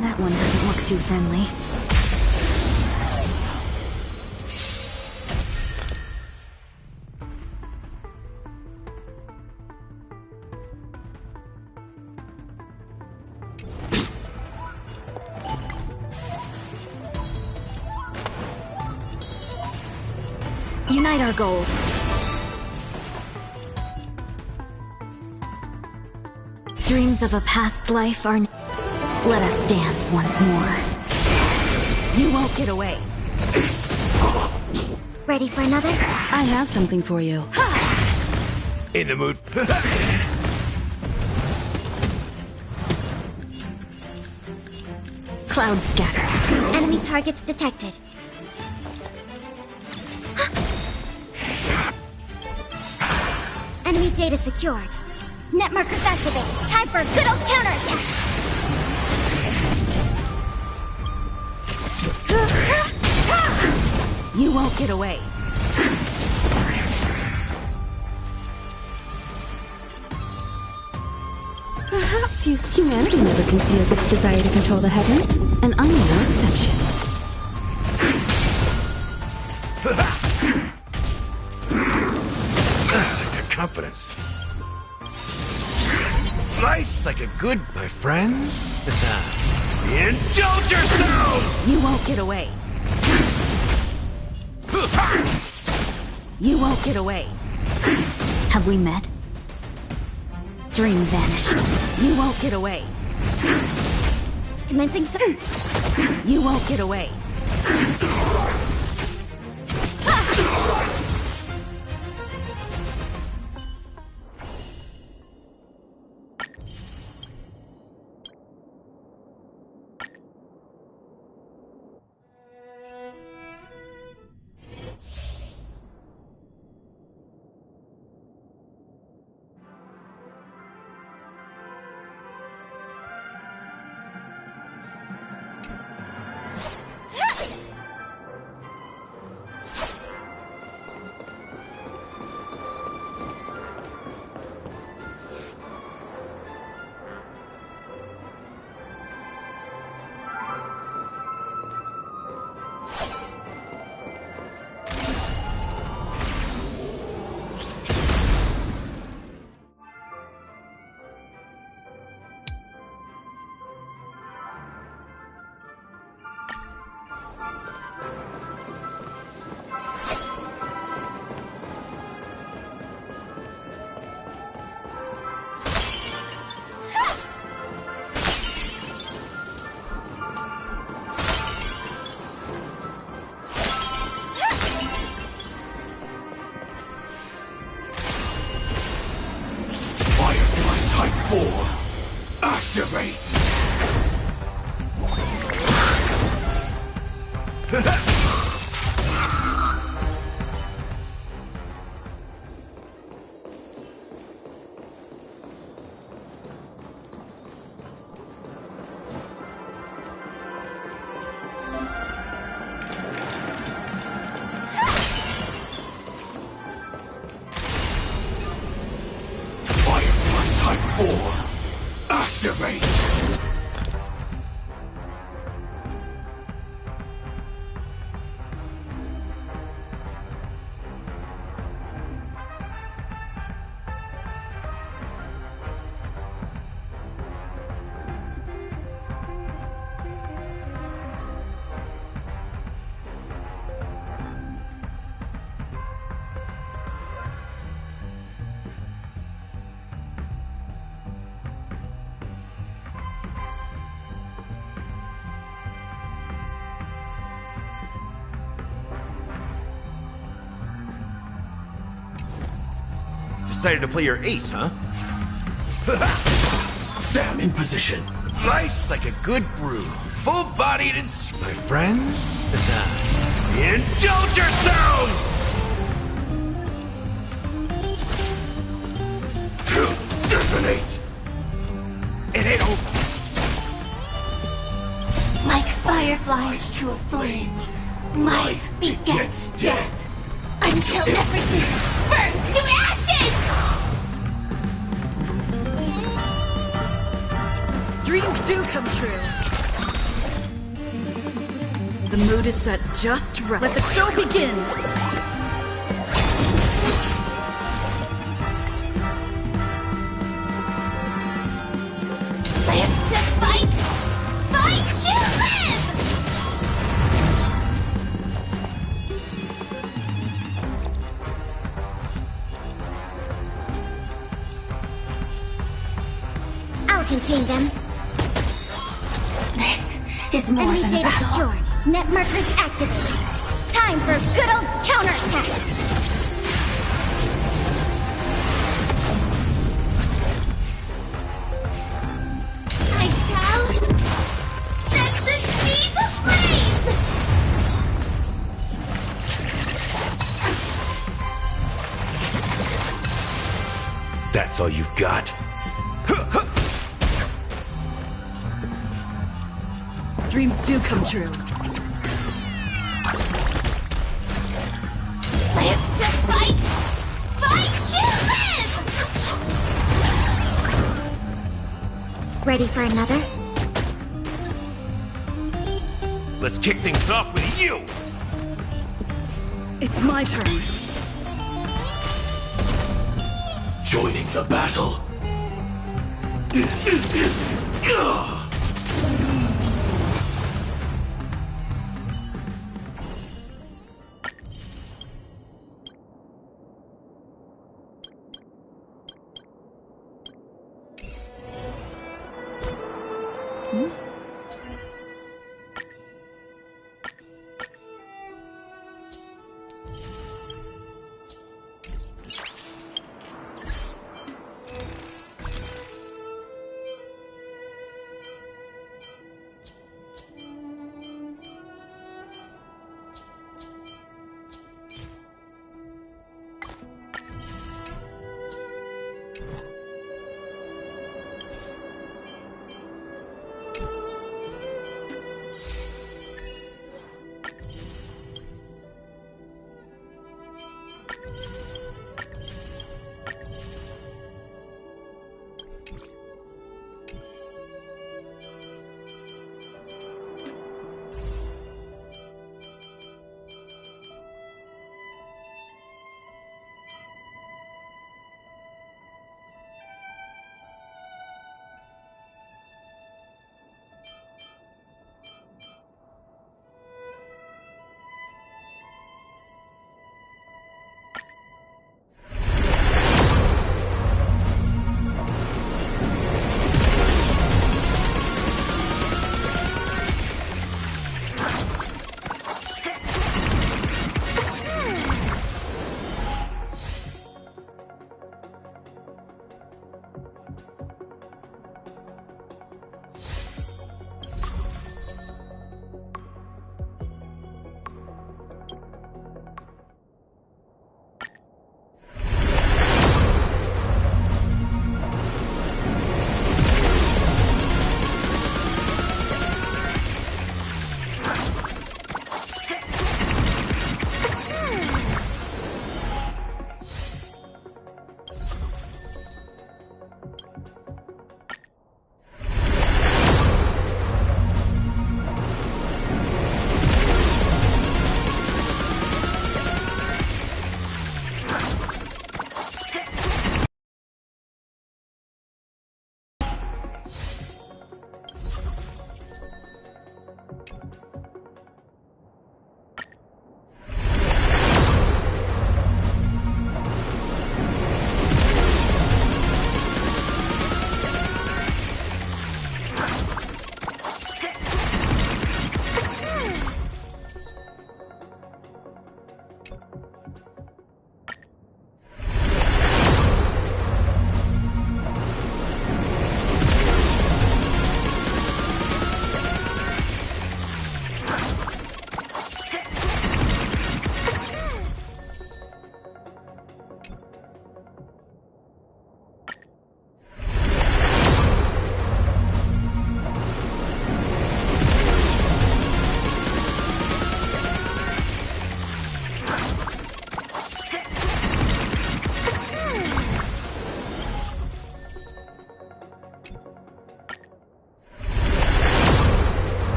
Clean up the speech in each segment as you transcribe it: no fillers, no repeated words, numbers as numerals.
That one doesn't look too friendly. Unite our goals. Dreams of a past life are... Let us dance once more. You won't get away. Ready for another? I have something for you. In the mood. Cloud scatter. Enemy targets detected. Enemy data secured. Net markers activated. Time for a good old counterattack. You won't get away. Perhaps humanity never conceals its desire to control the heavens, and I'm no exception. Confidence. Nice, like a good, my friends. Indulge yourselves! You won't get away. You won't get away. Have we met? Dream vanished. You won't get away. Commencing soon. You won't get away. 4. Activate! Type 4. Activate! Decided to play your ace, huh? Sam in position. Nice like a good brew. Full-bodied and... My friends? Indulge yourselves! Detonate! It ain't over. Like fireflies to a flame, life begets death. Until everything burns to ashes! Dreams do come true. The mood is set just right. Let the show begin! Live to fight! Fight to live! I'll contain them. This is more than a battle. Secured. Net markers activated. Time for good old counterattack. I shall set the seas ablaze. That's all you've got? Dreams do come true. Live to fight! Fight to live! Ready for another? Let's kick things off with you! It's my turn. Joining the battle.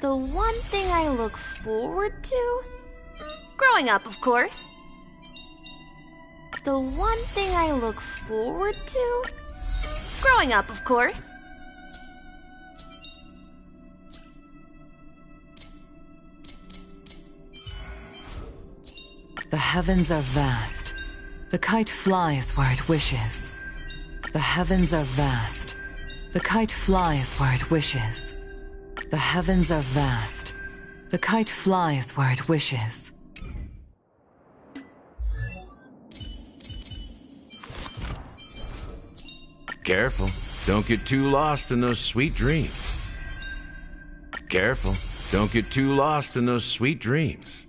The one thing I look forward to? Growing up, of course. The one thing I look forward to? Growing up, of course. The heavens are vast. The kite flies where it wishes. The heavens are vast. The kite flies where it wishes. The heavens are vast. The kite flies where it wishes. Careful. Don't get too lost in those sweet dreams. Careful. Don't get too lost in those sweet dreams.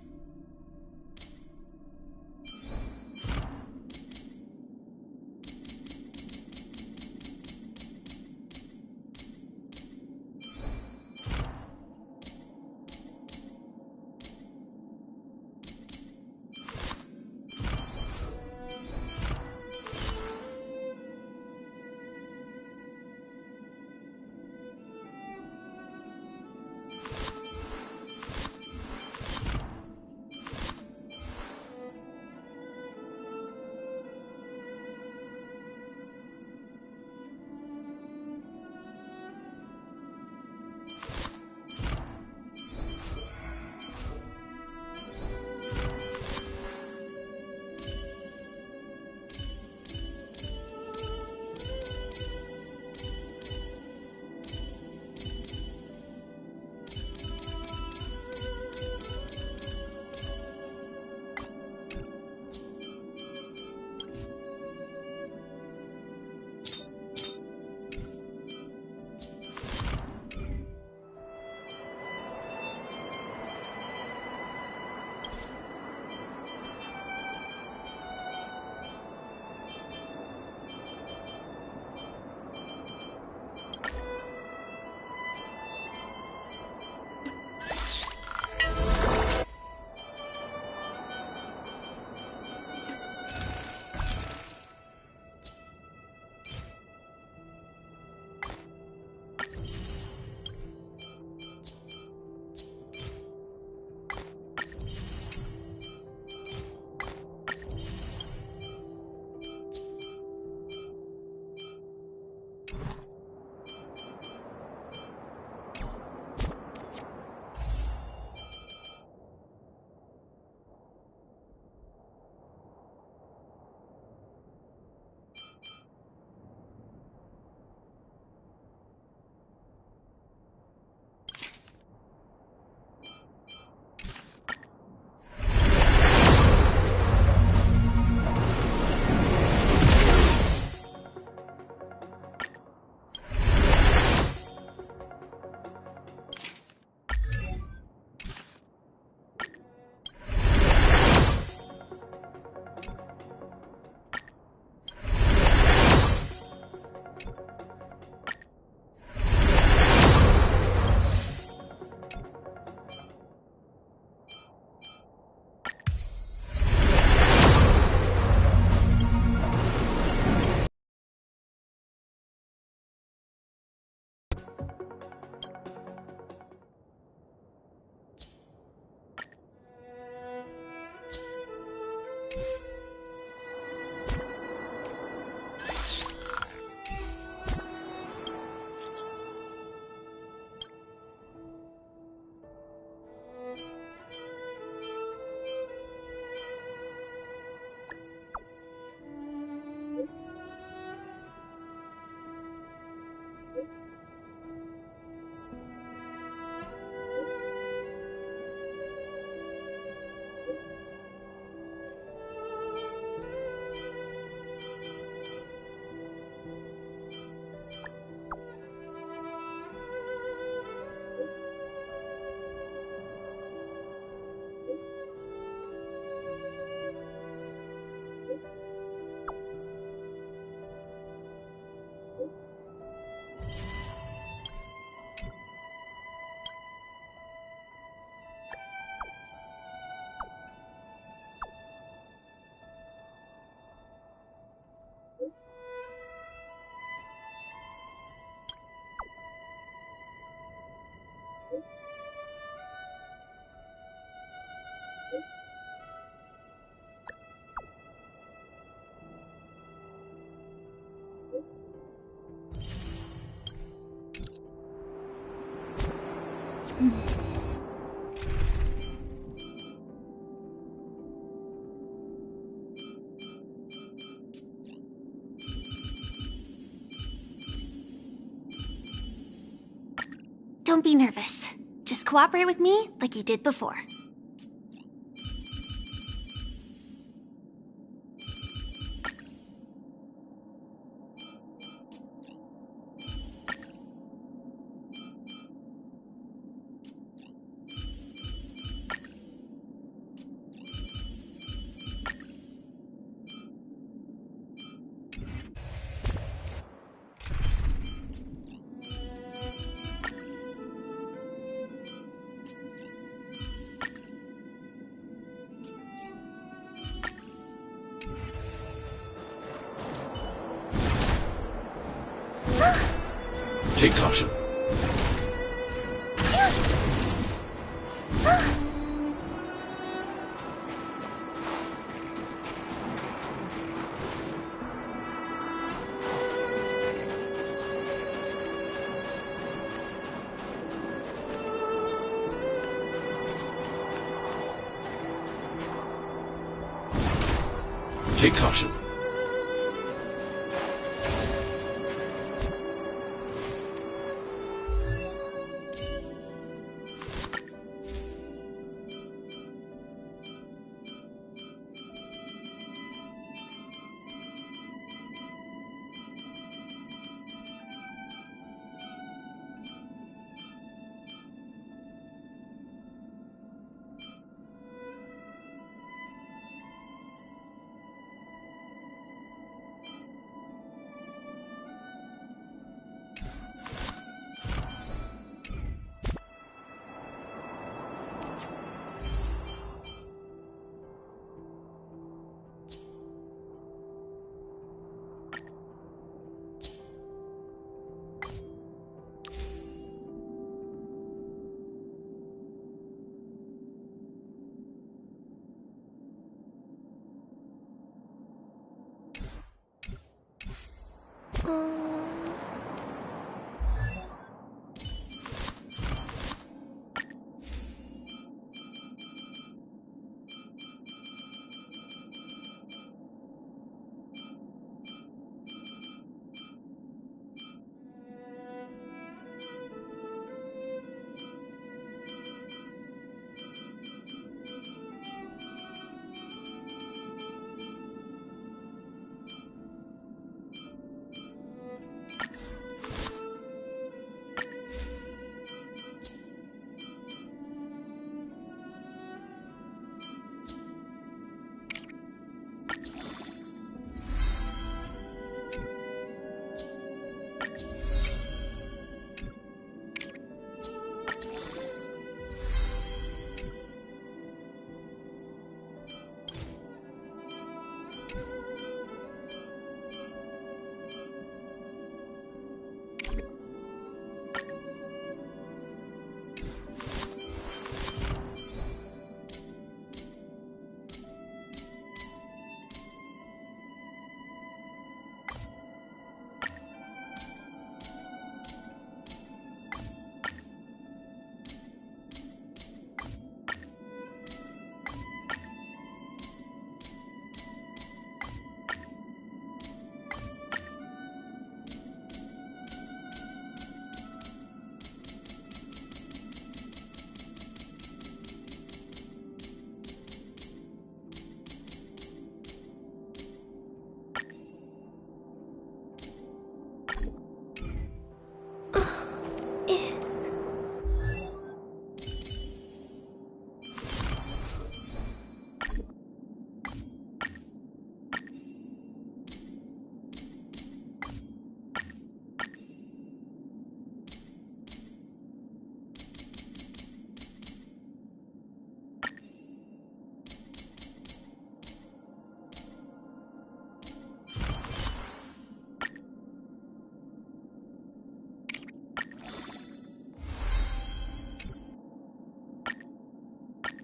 Don't be nervous. Just cooperate with me like you did before. Take caution. Take caution.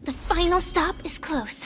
The final stop is close.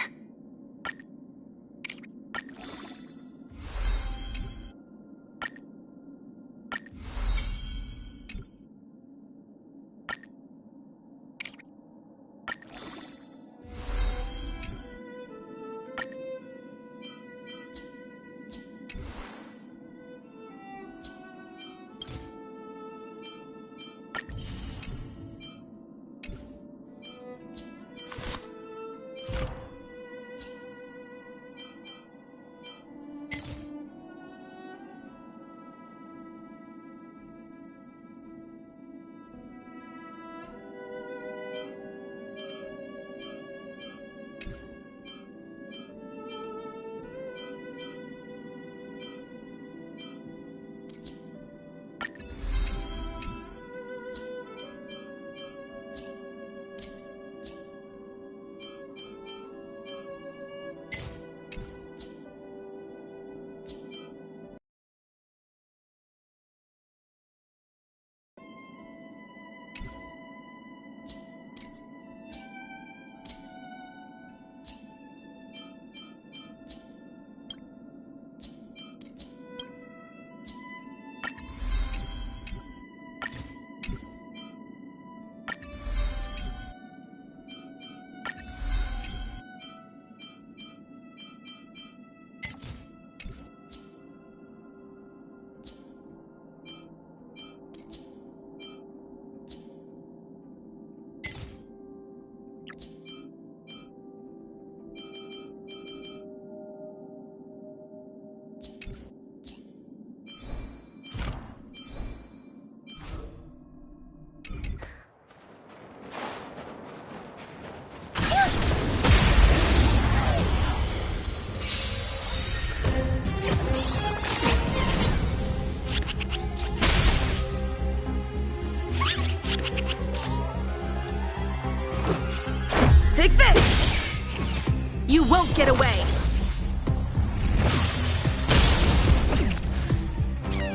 get away!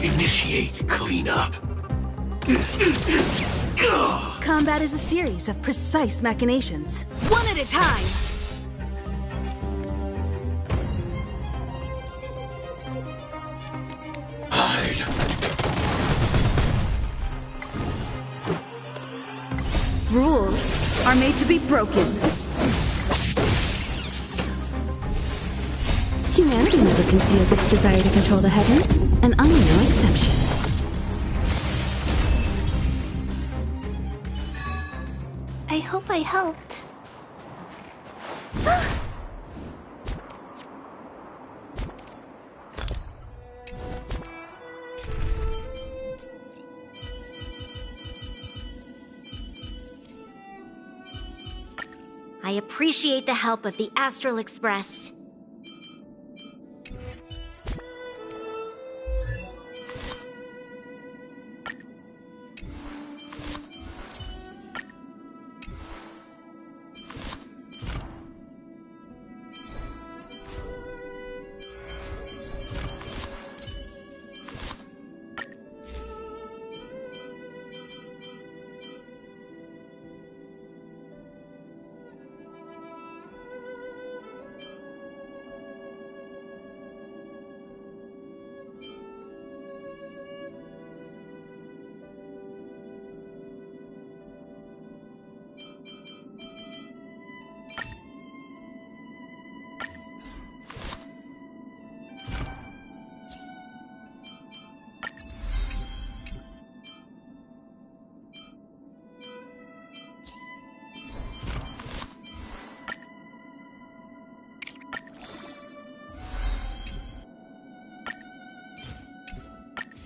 Initiate cleanup. Combat is a series of precise machinations, one at a time! Hide. Rules are made to be broken. Humanity never conceals its desire to control the heavens, and I'm no exception. I hope I helped. I appreciate the help of the Astral Express.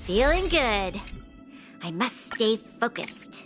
Feeling good. I must stay focused.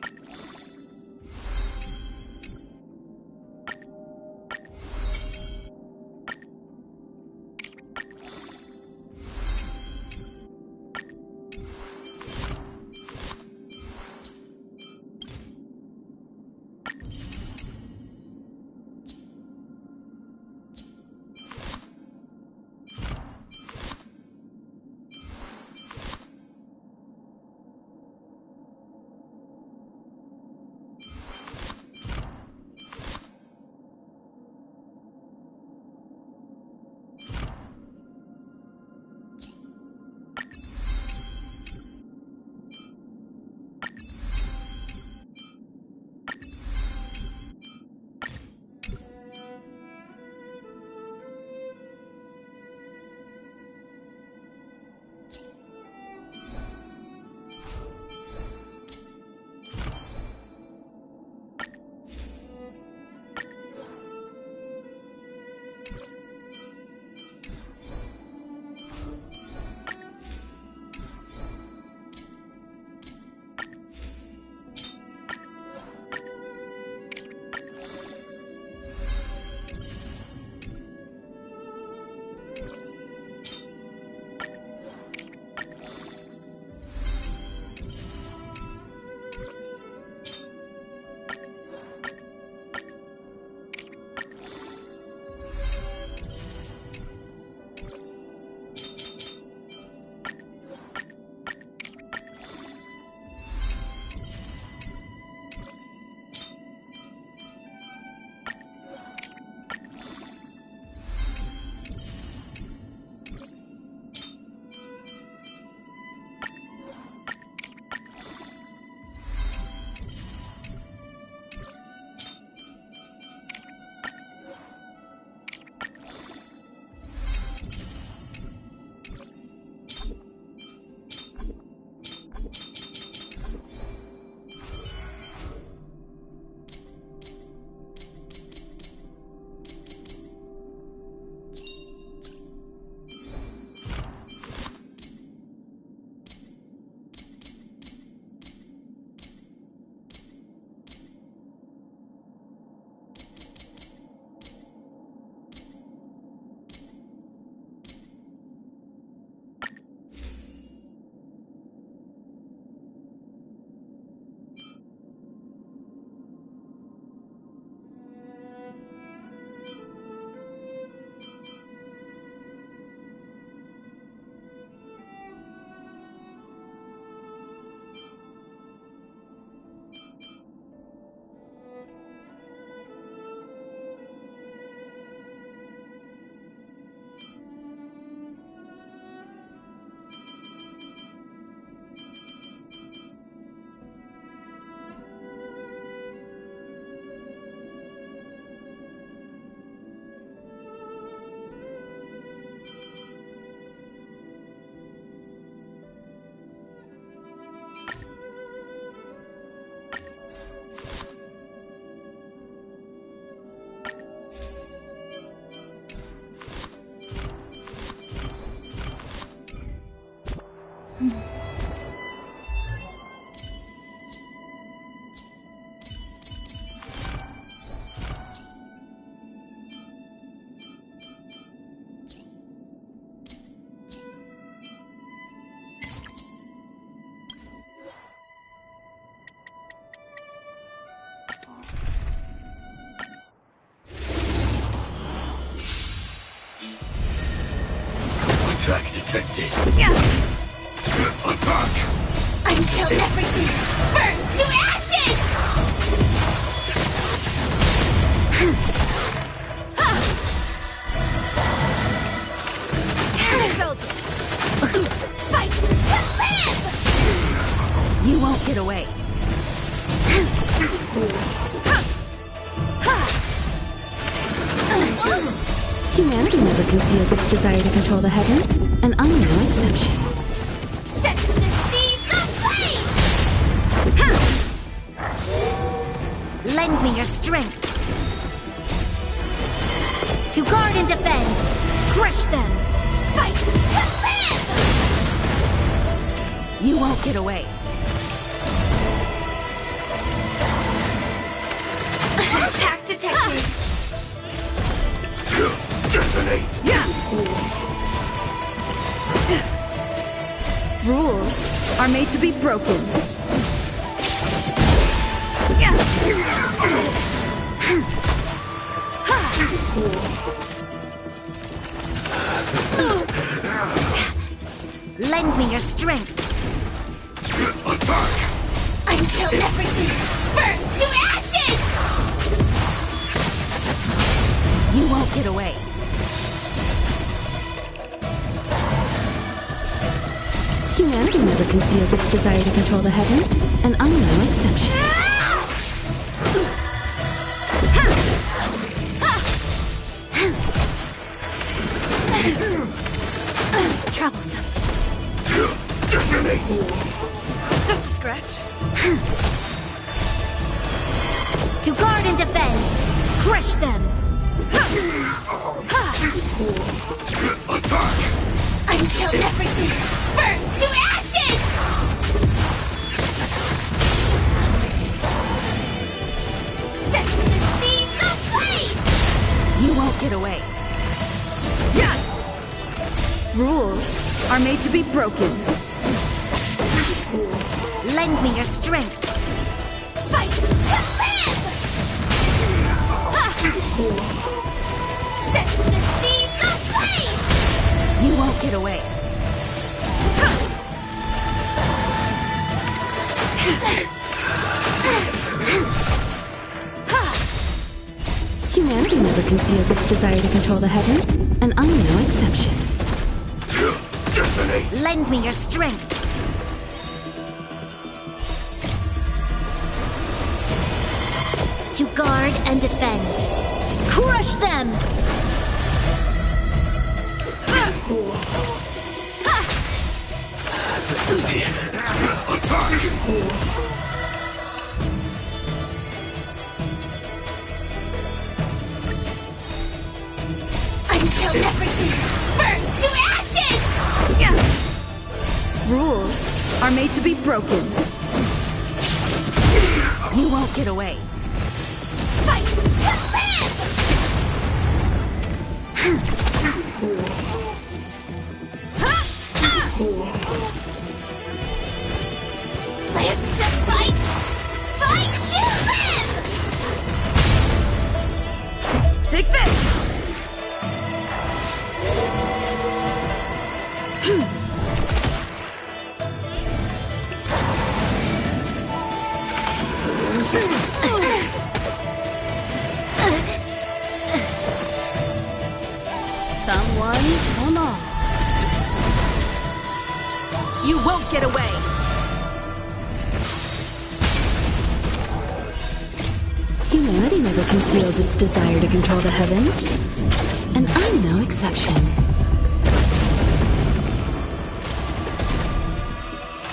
Attack detected. Attack! Until everything burns to ashes! Fight to live! You won't get away. Humanity never conceals its desire to control the heavens, and I'm no exception. Set the seas aflame! Lend me your strength. To guard and defend. Crush them. Fight to live! You won't get away. Attack detected. Detonate! Rules are made to be broken. Lend me your strength. Attack! Until everything burns to ashes! You won't get away. Humanity never conceals its desire to control the heavens, and I'm no exception. Troublesome. Detonate! Just a scratch. To guard and defend. Crush them. Attack! Until everything burns to ashes! Set the seas aflame! You won't get away. Rules are made to be broken. Lend me your strength. Fight to live! Set the seas aflame! You won't get away. Humanity never conceals its desire to control the heavens, and I'm no exception. Detonate! Lend me your strength. To guard and defend. Crush them! Attack! Until everything burns to ashes! Rules are made to be broken. You won't get away. Fight to live! Live to fight! Fight to live! Take this! Come one, come all. You won't get away. Humanity never conceals its desire to control the heavens, and I'm no exception.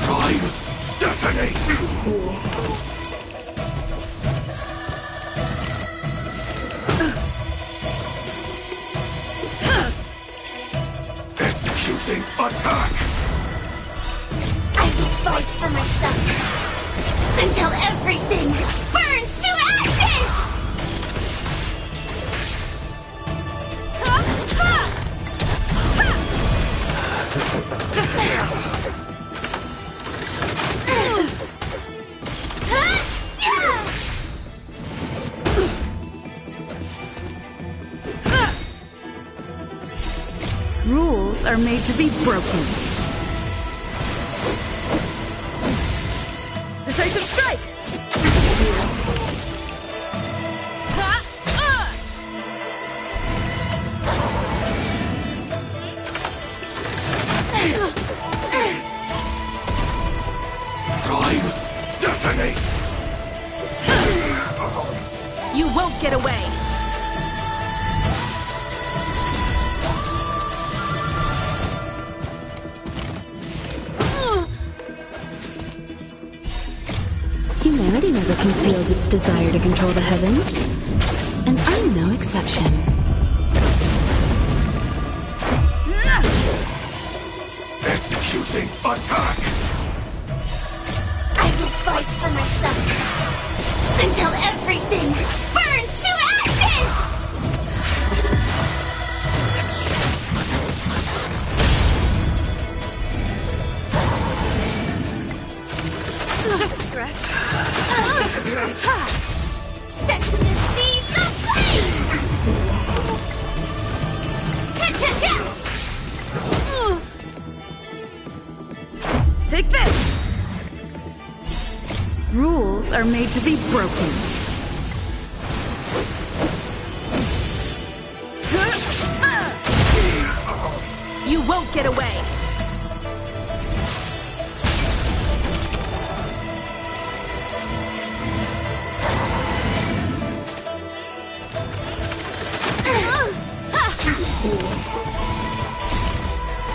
Prime! Detonate! Executing attack! I will fight for myself until everything burns to ashes! Just a scratch. Rules Rules are made to be broken. Decisive strike! Prime, detonate! You won't get away! Humanity never conceals its desire to control the heavens, and I'm no exception. Executing attack! I will fight for my son until everything burns to ashes! Just a scratch. Just a scratch. Set to the seas of flame! Take this! Rules are made to be broken. You won't get away!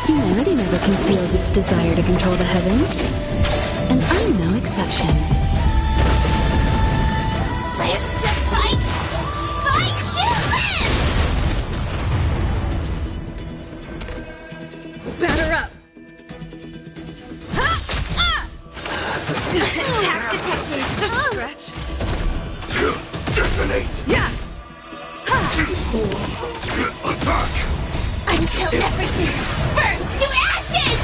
Humanity never conceals its desire to control the heavens, and I'm no exception. Live to fight! Fight to live! Batter up! Attack detected! Just a scratch. Detonate! Yeah! Attack! Until everything burns to ashes!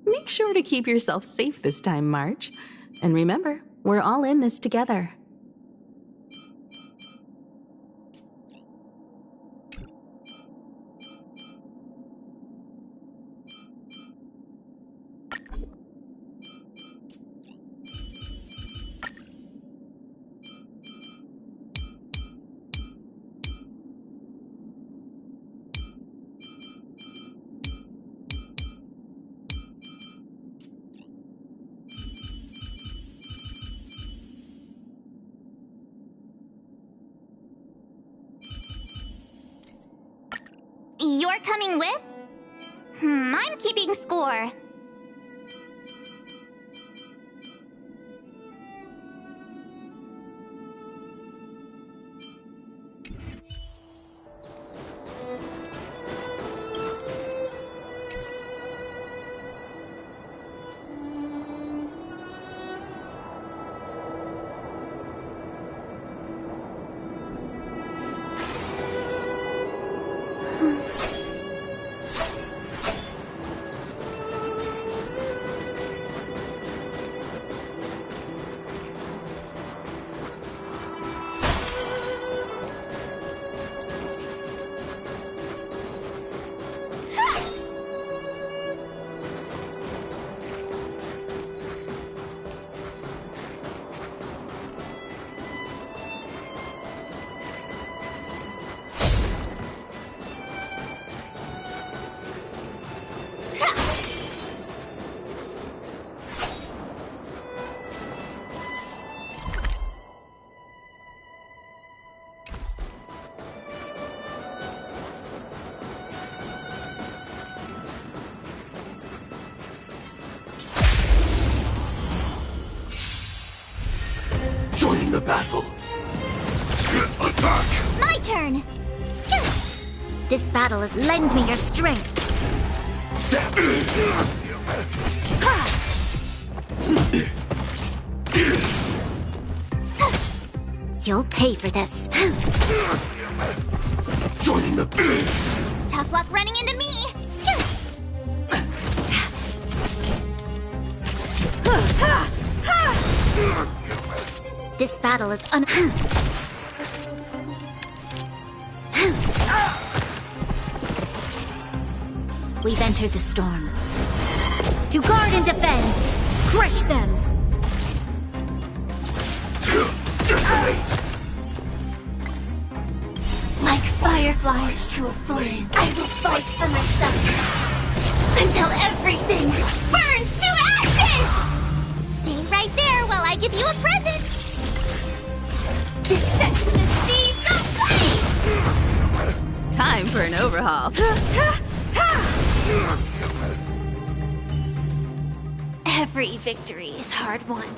Make sure to keep yourself safe this time, March. And remember, we're all in this together. You're coming with? I'm keeping score. Joining the battle. Attack! My turn! This battle is lend me your strength. You'll pay for this. Joining the... tough luck running into me! This battle is We've entered the storm. To guard and defend! Crush them! Like fireflies to a flame, I will fight for myself until everything burns to ashes! Stay right there while I give you a present! This sets the seas ablaze! Time for an overhaul. Every victory is hard won.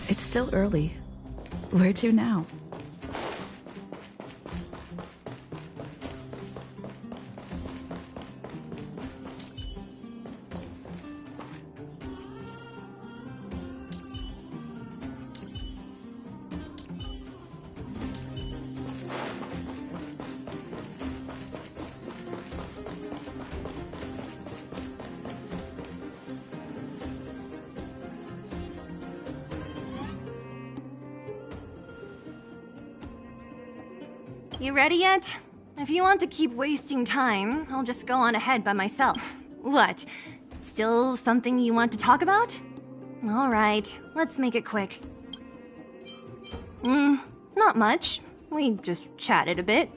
It's still early. Where to now? You ready yet? If you want to keep wasting time, I'll just go on ahead by myself. What? Still something you want to talk about? Alright, let's make it quick. Not much. We just chatted a bit.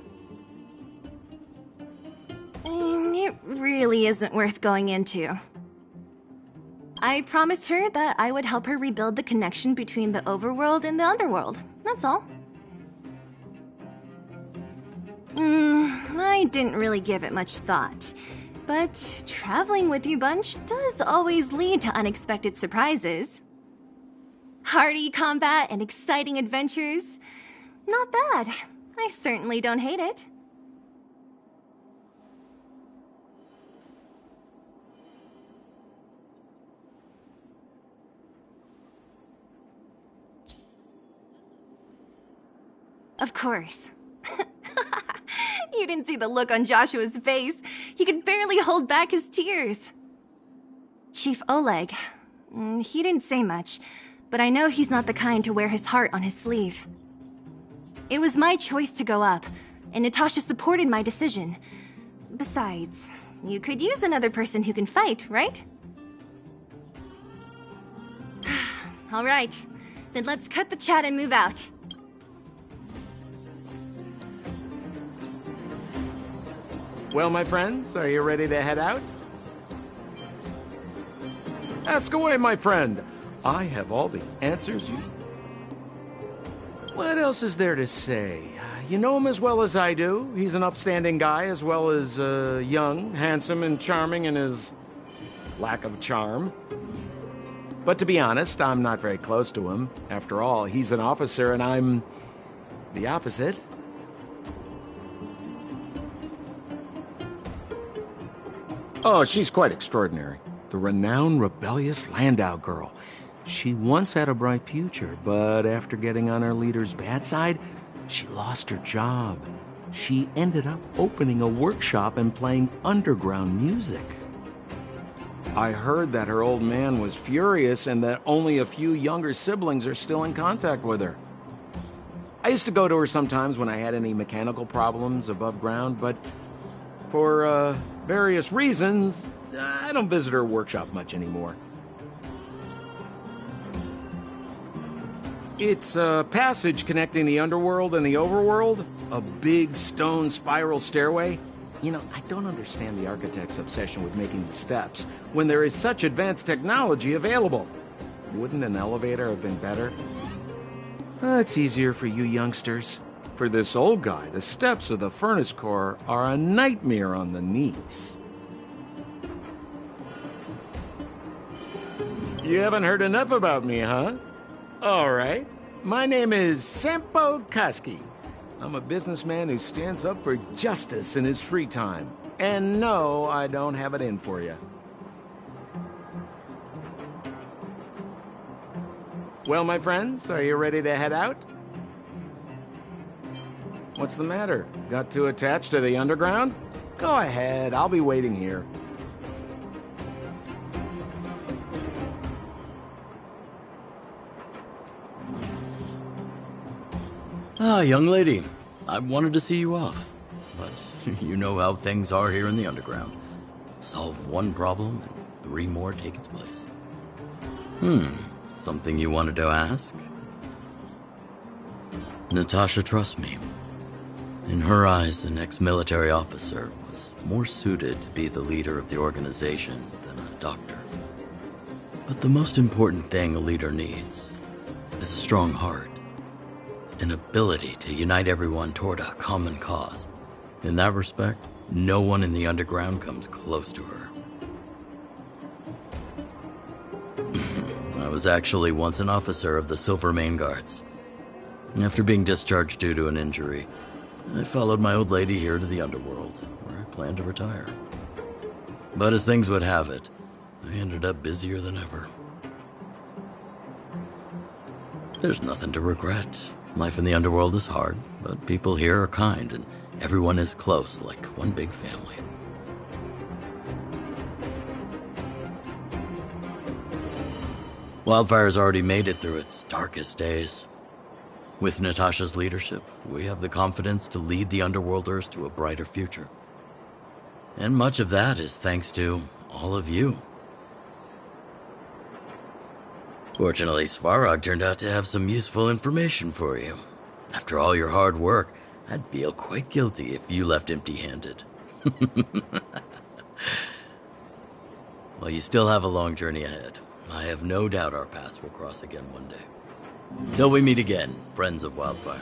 It really isn't worth going into. I promised her that I would help her rebuild the connection between the overworld and the underworld. That's all. I didn't really give it much thought. But traveling with you bunch does always lead to unexpected surprises. Hearty combat and exciting adventures. Not bad. I certainly don't hate it. Of course. You didn't see the look on Joshua's face. He could barely hold back his tears. Chief Oleg. He didn't say much, but I know he's not the kind to wear his heart on his sleeve. It was my choice to go up, and Natasha supported my decision. Besides, you could use another person who can fight, right? All right, then let's cut the chat and move out. Well, my friends, are you ready to head out? Ask away, my friend. I have all the answers you... What else is there to say? You know him as well as I do. He's an upstanding guy, as well as young, handsome, and charming in his lack of charm. But to be honest, I'm not very close to him. After all, he's an officer, and I'm the opposite. Oh, she's quite extraordinary. The renowned rebellious Landau girl. She once had a bright future, but after getting on her leader's bad side, she lost her job. She ended up opening a workshop and playing underground music. I heard that her old man was furious and that only a few younger siblings are still in contact with her. I used to go to her sometimes when I had any mechanical problems above ground, but for various reasons, I don't visit her workshop much anymore. It's a passage connecting the underworld and the overworld, a big stone spiral stairway. You know, I don't understand the architect's obsession with making the steps when there is such advanced technology available. Wouldn't an elevator have been better? It's easier for you youngsters. For this old guy, the steps of the furnace core are a nightmare on the knees. You haven't heard enough about me, huh? All right. My name is Sampo Koski. I'm a businessman who stands up for justice in his free time. And no, I don't have it in for you. Well, my friends, are you ready to head out? What's the matter? Got too attached to the underground? Go ahead, I'll be waiting here. Ah, young lady. I wanted to see you off. But you know how things are here in the underground. Solve one problem and 3 more take its place. Something you wanted to ask? Natasha trusts me. In her eyes, an ex-military officer was more suited to be the leader of the organization than a doctor. But the most important thing a leader needs is a strong heart. An ability to unite everyone toward a common cause. In that respect, no one in the underground comes close to her. I was actually once an officer of the Silver Main Guards. After being discharged due to an injury, I followed my old lady here to the underworld, where I planned to retire. But as things would have it, I ended up busier than ever. There's nothing to regret. Life in the underworld is hard, but people here are kind, and everyone is close, like one big family. Wildfire's already made it through its darkest days. With Natasha's leadership, we have the confidence to lead the Underworlders to a brighter future. And much of that is thanks to all of you. Fortunately, Svarog turned out to have some useful information for you. After all your hard work, I'd feel quite guilty if you left empty-handed. While you still have a long journey ahead, I have no doubt our paths will cross again one day. Till we meet again, friends of Wildfire.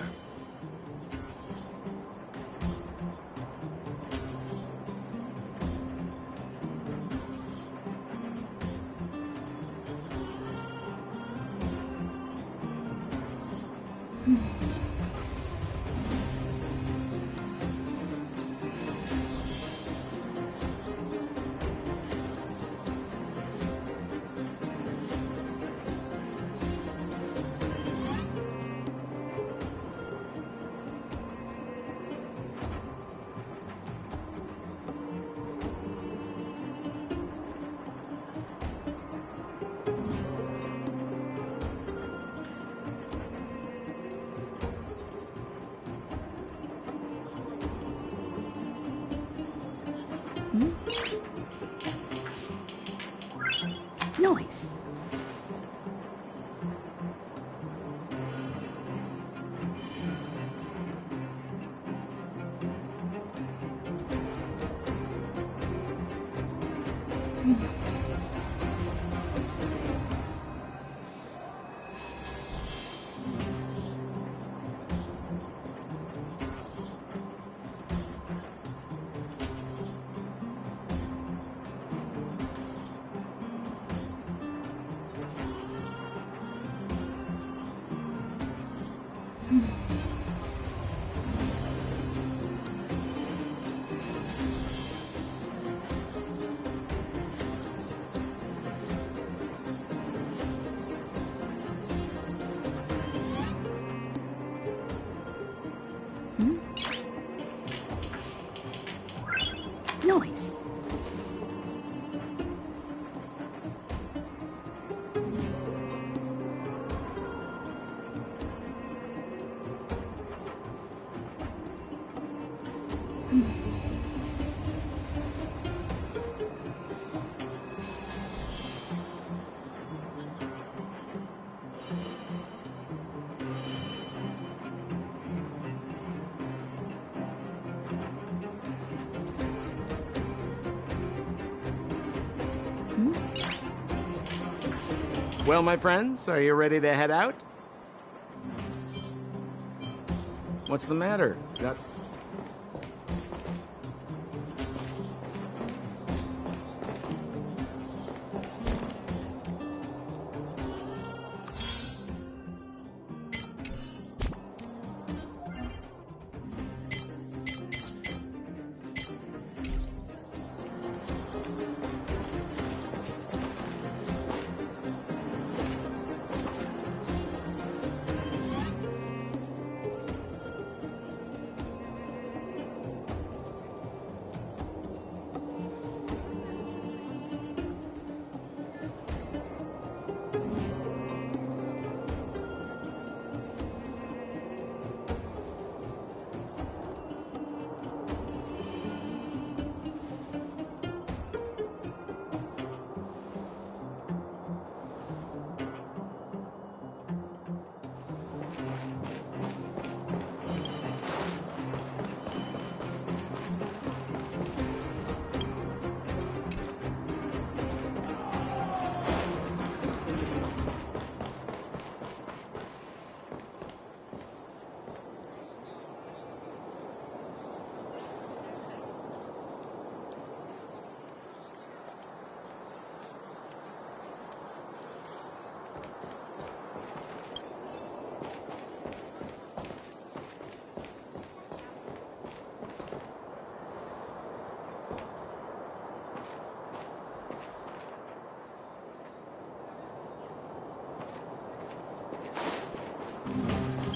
Noise. Noise. Well, my friends, are you ready to head out? What's the matter? Got...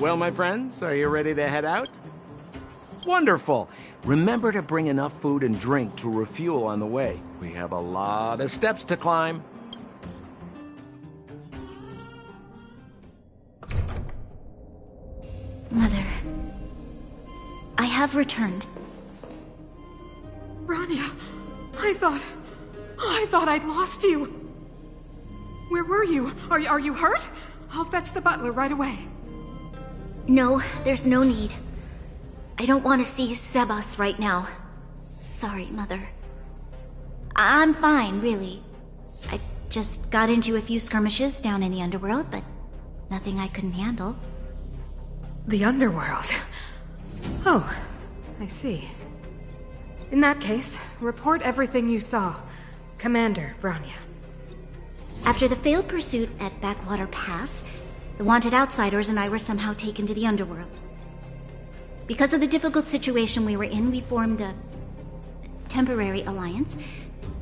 Well, my friends, are you ready to head out? Wonderful. Remember to bring enough food and drink to refuel on the way. We have a lot of steps to climb. Mother, I have returned. Bronya, I thought I'd lost you. Where were you? Are you hurt? I'll fetch the butler right away. No, there's no need. I don't want to see Sebas right now. Sorry, Mother. I'm fine, really. I just got into a few skirmishes down in the underworld, but nothing I couldn't handle. The underworld? Oh, I see. In that case, report everything you saw. Commander Bronya. After the failed pursuit at Backwater Pass, the wanted outsiders and I were somehow taken to the underworld. Because of the difficult situation we were in, we formed a temporary alliance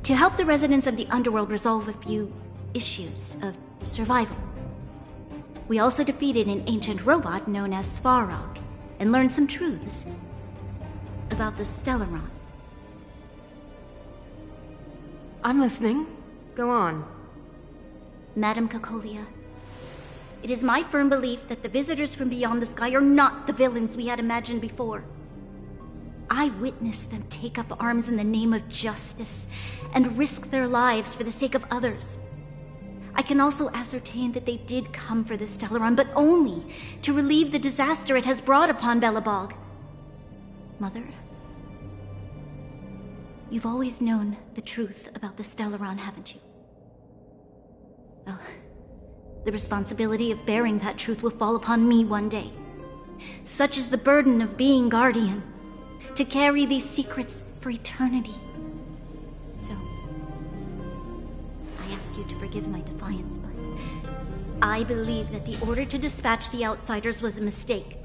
to help the residents of the underworld resolve a few issues of survival. We also defeated an ancient robot known as Svarog and learned some truths about the Stellaron. I'm listening. Go on. Madam Cacolia, it is my firm belief that the visitors from beyond the sky are not the villains we had imagined before. I witnessed them take up arms in the name of justice and risk their lives for the sake of others. I can also ascertain that they did come for the Stellaron, but only to relieve the disaster it has brought upon Belobog. Mother, you've always known the truth about the Stellaron, haven't you? Well, the responsibility of bearing that truth will fall upon me one day. Such is the burden of being Guardian, to carry these secrets for eternity. So, I ask you to forgive my defiance, but I believe that the order to dispatch the outsiders was a mistake.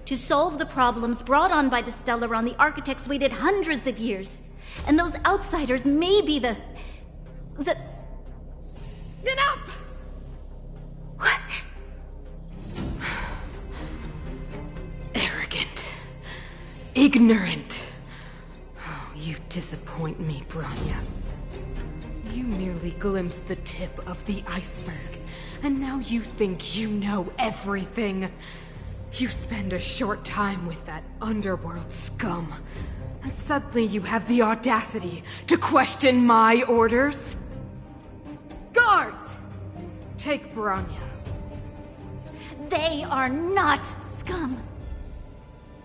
To solve the problems brought on by the Stellaron, the architects waited hundreds of years, and those outsiders may be the... Enough! What? Arrogant. Ignorant. Oh, you disappoint me, Bronya. You merely glimpsed the tip of the iceberg, and now you think you know everything. You spend a short time with that underworld scum, and suddenly you have the audacity to question my orders? Guards! Take Bronya. They are not scum.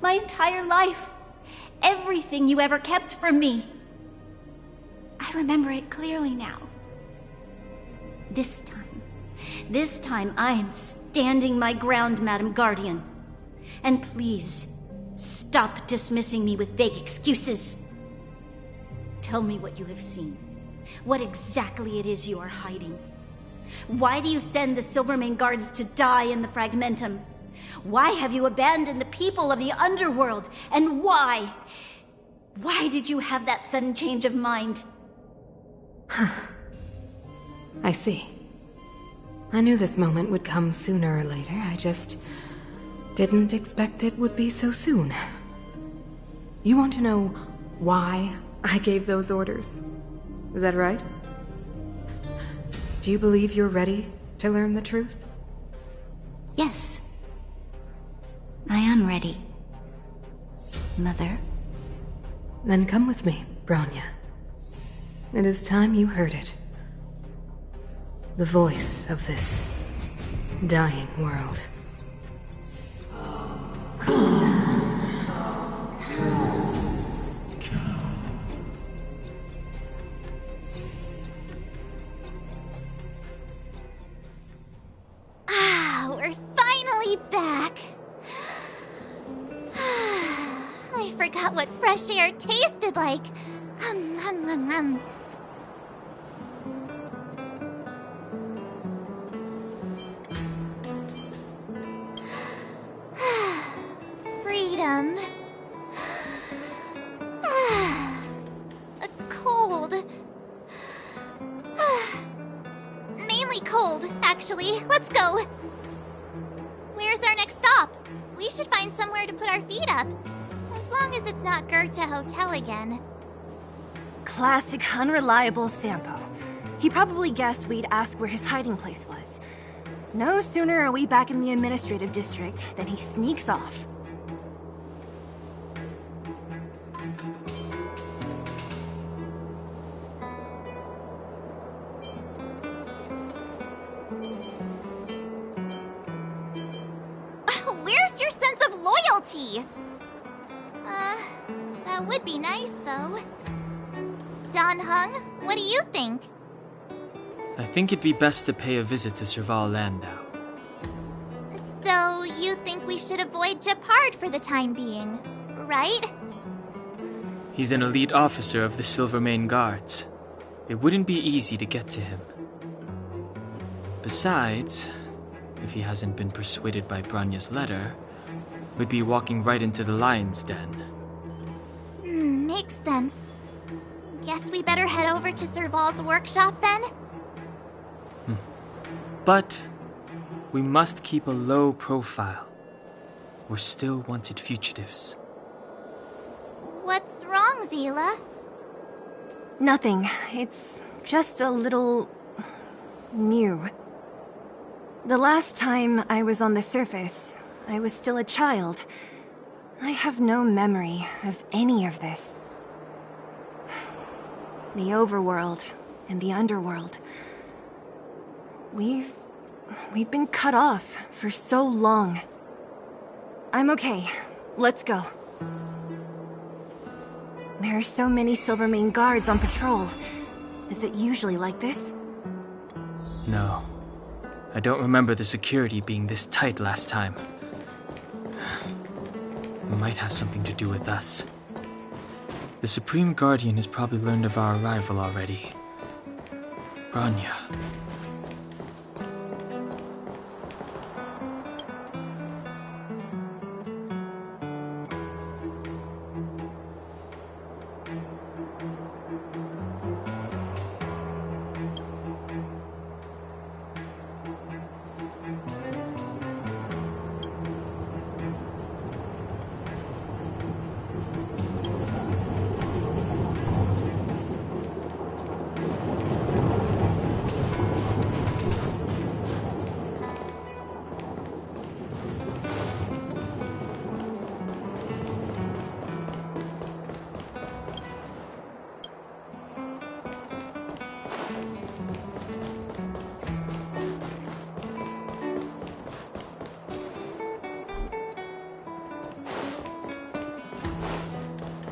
My entire life, everything you ever kept from me. I remember it clearly now. This time I am standing my ground, Madam Guardian. And please, stop dismissing me with vague excuses. Tell me what you have seen. What exactly it is you are hiding. Why do you send the Silvermane guards to die in the Fragmentum? Why have you abandoned the people of the underworld? And why? Why did you have that sudden change of mind? I see. I knew this moment would come sooner or later. I just didn't expect it would be so soon. You want to know why I gave those orders? Is that right? Do you believe you're ready to learn the truth? Yes. I am ready. Mother? Then come with me, Bronya. It is time you heard it. The voice of this dying world. We're finally back. I forgot what fresh air tasted like. Freedom. A cold. Mainly cold, actually. Let's go. Where's our next stop? We should find somewhere to put our feet up. As long as it's not Goethe Hotel again. Classic unreliable Sampo. He probably guessed we'd ask where his hiding place was. No sooner are we back in the administrative district than he sneaks off. Where's your sense of loyalty? That would be nice, though. Don Hung, what do you think? I think it'd be best to pay a visit to Serval Landau. So, you think we should avoid Japard for the time being, right? He's an elite officer of the Silvermane Guards. It wouldn't be easy to get to him. Besides, if he hasn't been persuaded by Branya's letter, we'd be walking right into the lion's den. Makes sense. Guess we better head over to Serval's workshop then? But we must keep a low profile. We're still wanted fugitives. What's wrong, Zila? Nothing. It's just a little... new. The last time I was on the surface, I was still a child. I have no memory of any of this. The overworld and the underworld. We've been cut off for so long. I'm okay. Let's go. There are so many Silvermane guards on patrol. Is it usually like this? No. I don't remember the security being this tight last time. It might have something to do with us. The Supreme Guardian has probably learned of our arrival already. Branya.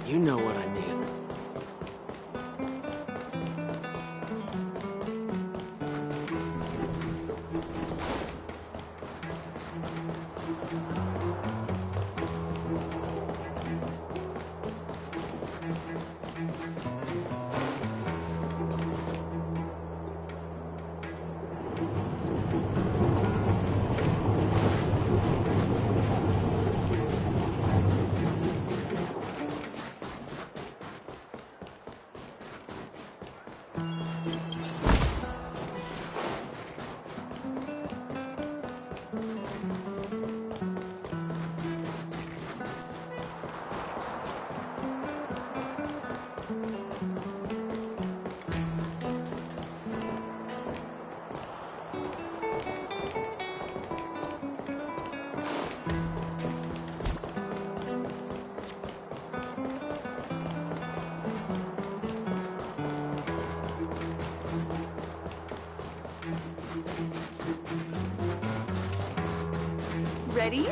You know what I mean. Ready?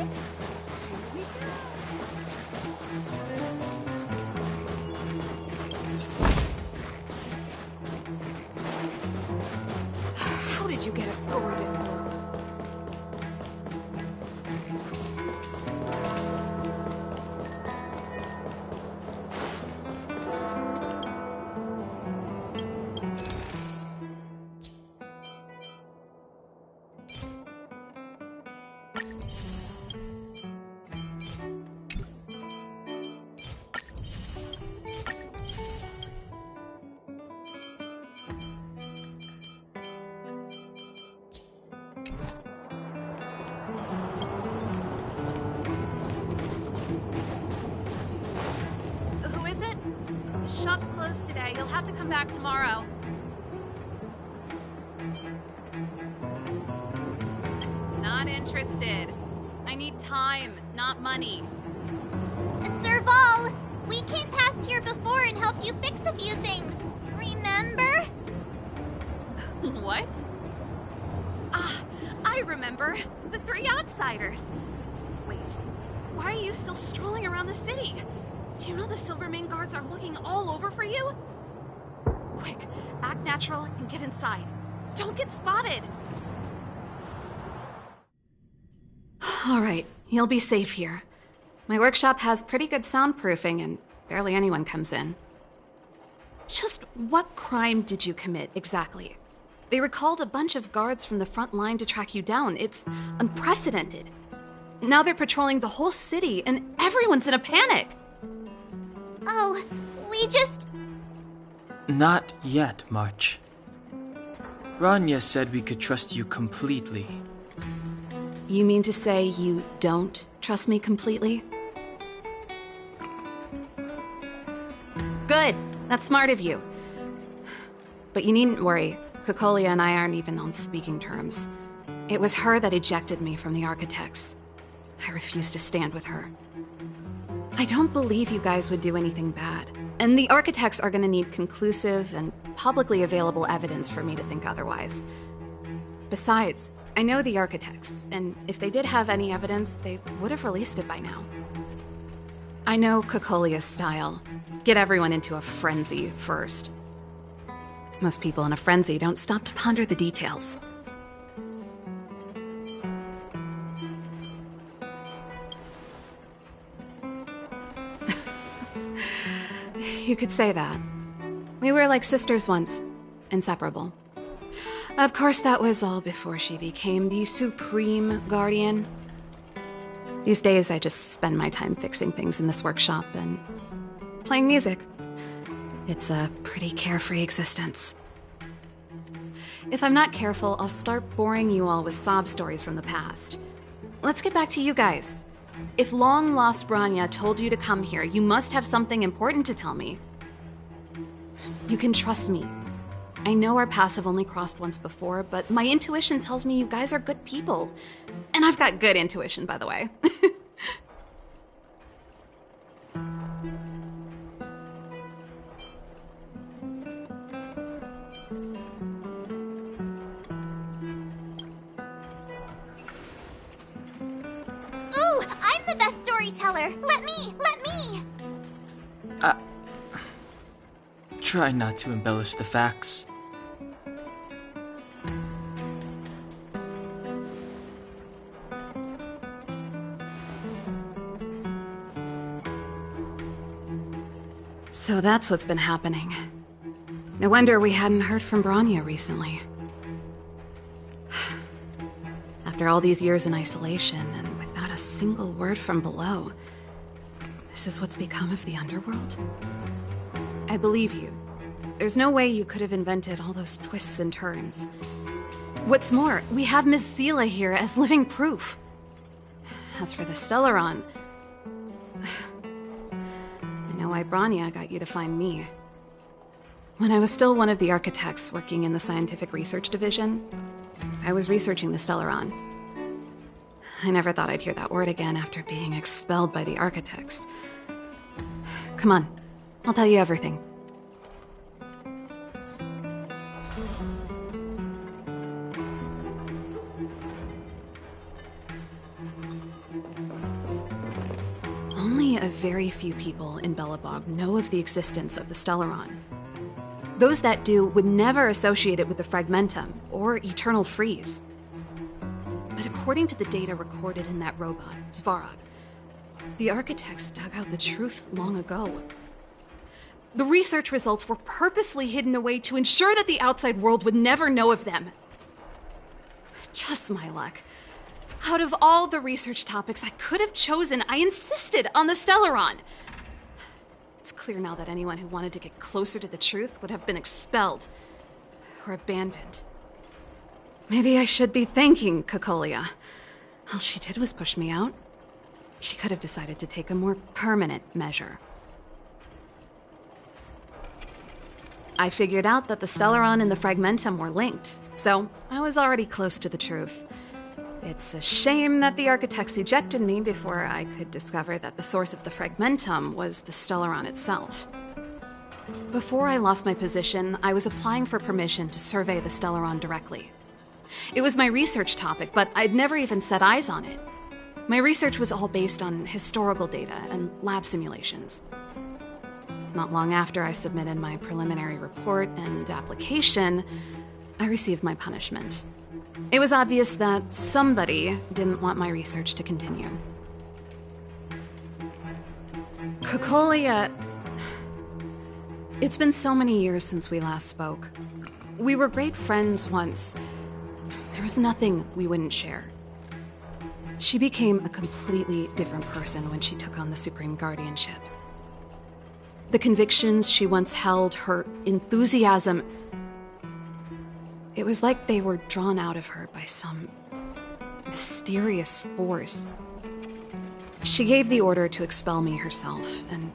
How did you get a score this low? shop's closed today. You'll have to come back tomorrow. Not interested. I need time, not money. Serval, we came past here before and helped you fix a few things. Remember? What? Ah, I remember. The three outsiders. Wait, why are you still strolling around the city? Do you know the Silvermane guards are looking all over for you? Quick, act natural and get inside. Don't get spotted! Alright, you'll be safe here. My workshop has pretty good soundproofing and barely anyone comes in. Just what crime did you commit, exactly? They recalled a bunch of guards from the front line to track you down. It's unprecedented. Now they're patrolling the whole city and everyone's in a panic! Oh, we just... Not yet, March. Bronya said we could trust you completely. You mean to say you don't trust me completely? Good! That's smart of you. But you needn't worry. Kokolia and I aren't even on speaking terms. It was her that ejected me from the Architects. I refuse to stand with her. I don't believe you guys would do anything bad. And the Architects are gonna need conclusive and publicly available evidence for me to think otherwise. Besides, I know the Architects, and if they did have any evidence, they would have released it by now. I know Kokolia's style. Get everyone into a frenzy first. Most people in a frenzy don't stop to ponder the details. You could say that. We were like sisters once, inseparable. Of course, that was all before she became the Supreme Guardian. These days, I just spend my time fixing things in this workshop and playing music. It's a pretty carefree existence. If I'm not careful, I'll start boring you all with sob stories from the past. Let's get back to you guys. If long-lost Bronya told you to come here, you must have something important to tell me. You can trust me. I know our paths have only crossed once before, but my intuition tells me you guys are good people. And I've got good intuition, by the way. Ooh, I'm the best storyteller. Let me! Try not to embellish the facts. So that's what's been happening. No wonder we hadn't heard from Bronya recently. After all these years in isolation and without a single word from below, this is what's become of the underworld? I believe you. There's no way you could have invented all those twists and turns. What's more, we have Miss Zila here as living proof. As for the Stellaron, I know why Bronya got you to find me. When I was still one of the Architects working in the Scientific Research Division, I was researching the Stellaron. I never thought I'd hear that word again after being expelled by the Architects. Come on, I'll tell you everything. Only a very few people in Belobog know of the existence of the Stellaron. Those that do would never associate it with the Fragmentum or Eternal Freeze. But according to the data recorded in that robot, Svarog, the Architects dug out the truth long ago. The research results were purposely hidden away to ensure that the outside world would never know of them. Just my luck. Out of all the research topics I could have chosen, I insisted on the Stellaron. It's clear now that anyone who wanted to get closer to the truth would have been expelled or abandoned. Maybe I should be thanking Kokolia. All she did was push me out. She could have decided to take a more permanent measure. I figured out that the Stellaron and the Fragmentum were linked, so I was already close to the truth. It's a shame that the architects ejected me before I could discover that the source of the Fragmentum was the Stellaron itself. Before I lost my position, I was applying for permission to survey the Stellaron directly. It was my research topic, but I'd never even set eyes on it. My research was all based on historical data and lab simulations. Not long after I submitted my preliminary report and application, I received my punishment. It was obvious that somebody didn't want my research to continue. Cocolia... It's been so many years since we last spoke. We were great friends once. There was nothing we wouldn't share. She became a completely different person when she took on the Supreme Guardianship. The convictions she once held, her enthusiasm... It was like they were drawn out of her by some mysterious force. She gave the order to expel me herself and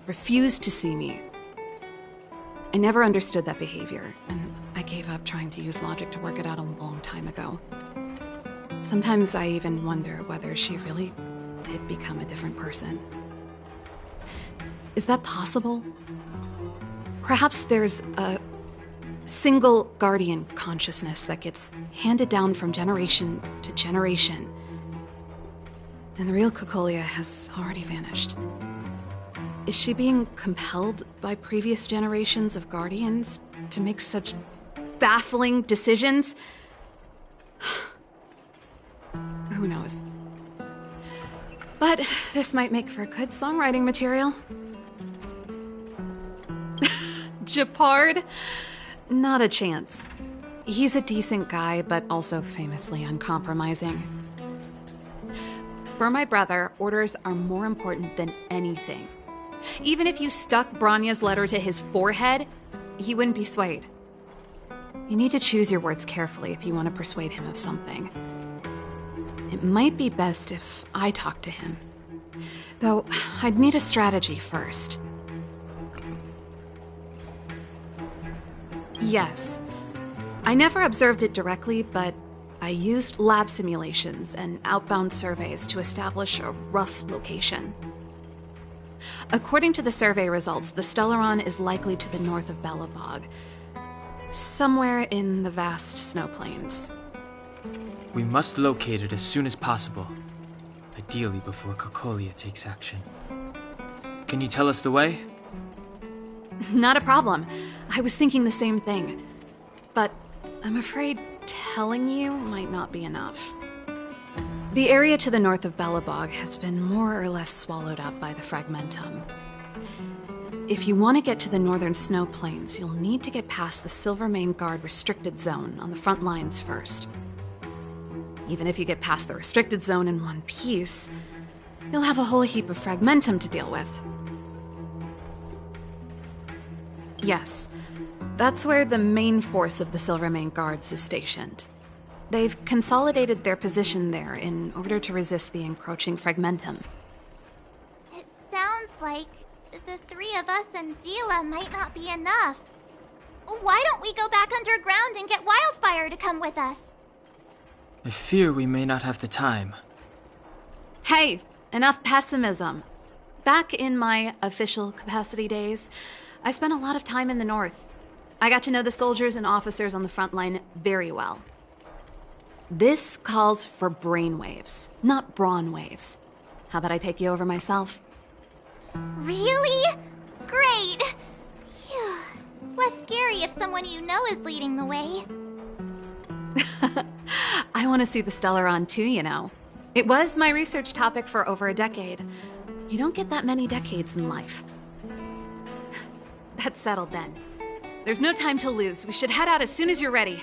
refused to see me. I never understood that behavior, and I gave up trying to use logic to work it out a long time ago. Sometimes I even wonder whether she really did become a different person. Is that possible? Perhaps there's a single guardian consciousness that gets handed down from generation to generation, and the real Cocolia has already vanished. Is she being compelled by previous generations of guardians to make such baffling decisions? Who knows? But this might make for good songwriting material. Japard? Not a chance. He's a decent guy, but also famously uncompromising. For my brother, orders are more important than anything. Even if you stuck Bronya's letter to his forehead, he wouldn't be swayed. You need to choose your words carefully if you want to persuade him of something. It might be best if I talk to him. Though, I'd need a strategy first. Yes. I never observed it directly, but I used lab simulations and outbound surveys to establish a rough location. According to the survey results, the Stellaron is likely to the north of Belobog, somewhere in the vast snow plains. We must locate it as soon as possible, ideally before Cocolia takes action. Can you tell us the way? Not a problem. I was thinking the same thing. But I'm afraid telling you might not be enough. The area to the north of Belobog has been more or less swallowed up by the Fragmentum. If you want to get to the northern snow plains, you'll need to get past the Silvermane Guard restricted zone on the front lines first. Even if you get past the restricted zone in one piece, you'll have a whole heap of Fragmentum to deal with. Yes, that's where the main force of the Silvermane Guards is stationed. They've consolidated their position there in order to resist the encroaching Fragmentum. It sounds like the three of us and Zila might not be enough. Why don't we go back underground and get Wildfire to come with us? I fear we may not have the time. Hey, enough pessimism. Back in my official capacity days, I spent a lot of time in the north. I got to know the soldiers and officers on the front line very well. This calls for brainwaves, not brawn waves. How about I take you over myself? Really? Great! Phew. It's less scary if someone you know is leading the way. I want to see the Stellaron too, you know. It was my research topic for over a decade. You don't get that many decades in life. That's settled then. There's no time to lose. We should head out as soon as you're ready.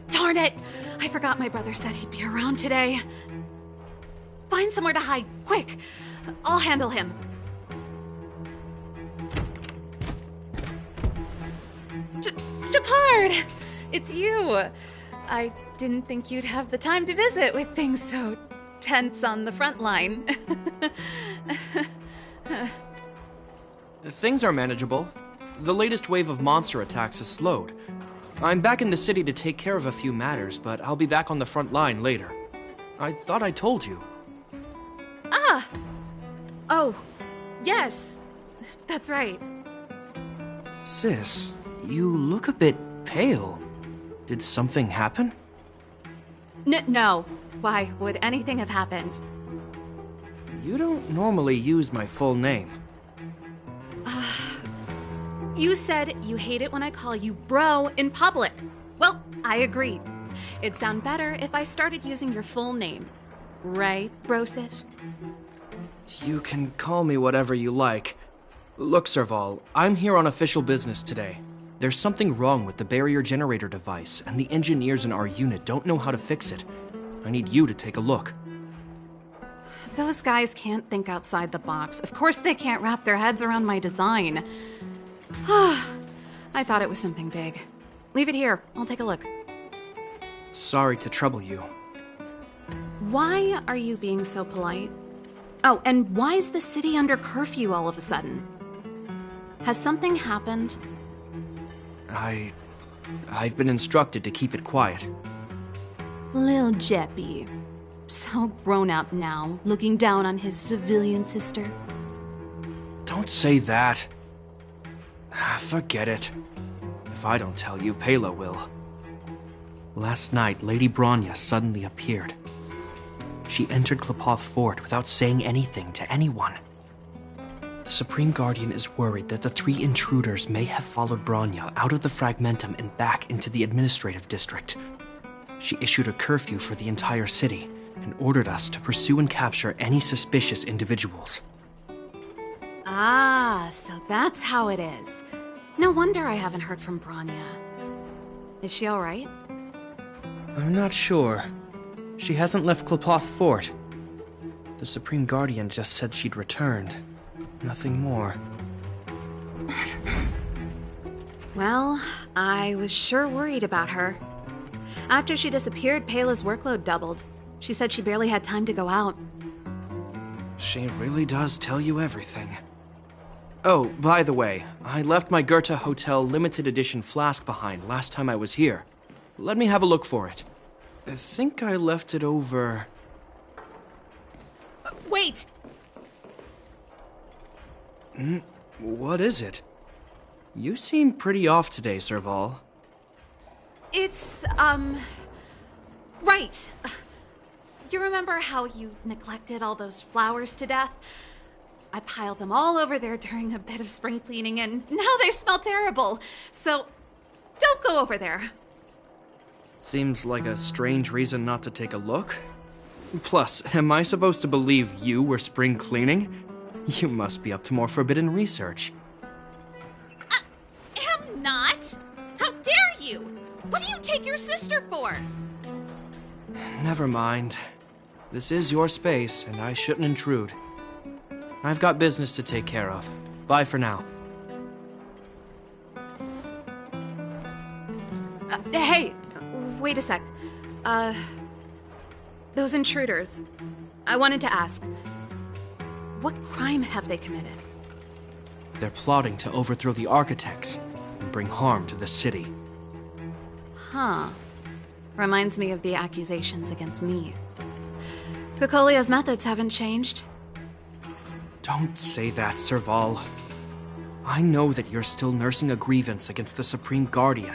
Darn it! I forgot my brother said he'd be around today. Find somewhere to hide, quick! I'll handle him. Pard! It's you! I didn't think you'd have the time to visit with things so tense on the front line. Things are manageable. The latest wave of monster attacks has slowed. I'm back in the city to take care of a few matters, but I'll be back on the front line later. I thought I told you. Ah! Oh, yes. That's right. Sis, you look a bit pale. Did something happen? No. Why would anything have happened? You don't normally use my full name. You said you hate it when I call you bro in public. Well, I agree. It'd sound better if I started using your full name. Right, Brosif? You can call me whatever you like. Look, Serval, I'm here on official business today. There's something wrong with the barrier generator device, and the engineers in our unit don't know how to fix it. I need you to take a look. Those guys can't think outside the box. Of course they can't wrap their heads around my design. I thought it was something big. Leave it here. I'll take a look. Sorry to trouble you. Why are you being so polite? Oh, and why is the city under curfew all of a sudden? Has something happened? I've been instructed to keep it quiet. Lil Jeppy. So grown up now, looking down on his civilian sister. Don't say that. Forget it. If I don't tell you, Pela will. Last night, Lady Bronya suddenly appeared. She entered Klapoth Fort without saying anything to anyone. The Supreme Guardian is worried that the 3 intruders may have followed Bronya out of the Fragmentum and back into the administrative district. She issued a curfew for the entire city and ordered us to pursue and capture any suspicious individuals. Ah, so that's how it is. No wonder I haven't heard from Bronya. Is she alright? I'm not sure. She hasn't left Klapoth Fort. The Supreme Guardian just said she'd returned. Nothing more. Well, I was sure worried about her. After she disappeared, Pela's workload doubled. She said she barely had time to go out. She really does tell you everything. Oh, by the way, I left my Goethe Hotel limited edition flask behind last time I was here. Let me have a look for it. I think I left it over... Wait! What is it? You seem pretty off today, Serval. It's, right. You remember how you neglected all those flowers to death? I piled them all over there during a bit of spring cleaning, and now they smell terrible. So, don't go over there. Seems like a strange reason not to take a look. Plus, am I supposed to believe you were spring cleaning? You must be up to more forbidden research. Am not? How dare you? What do you take your sister for? Never mind. This is your space, and I shouldn't intrude. I've got business to take care of. Bye for now. Hey, wait a sec. Those intruders. I wanted to ask, what crime have they committed? They're plotting to overthrow the architects and bring harm to the city. Huh. Reminds me of the accusations against me. Kokolio's methods haven't changed. Don't say that, Serval. I know that you're still nursing a grievance against the Supreme Guardian,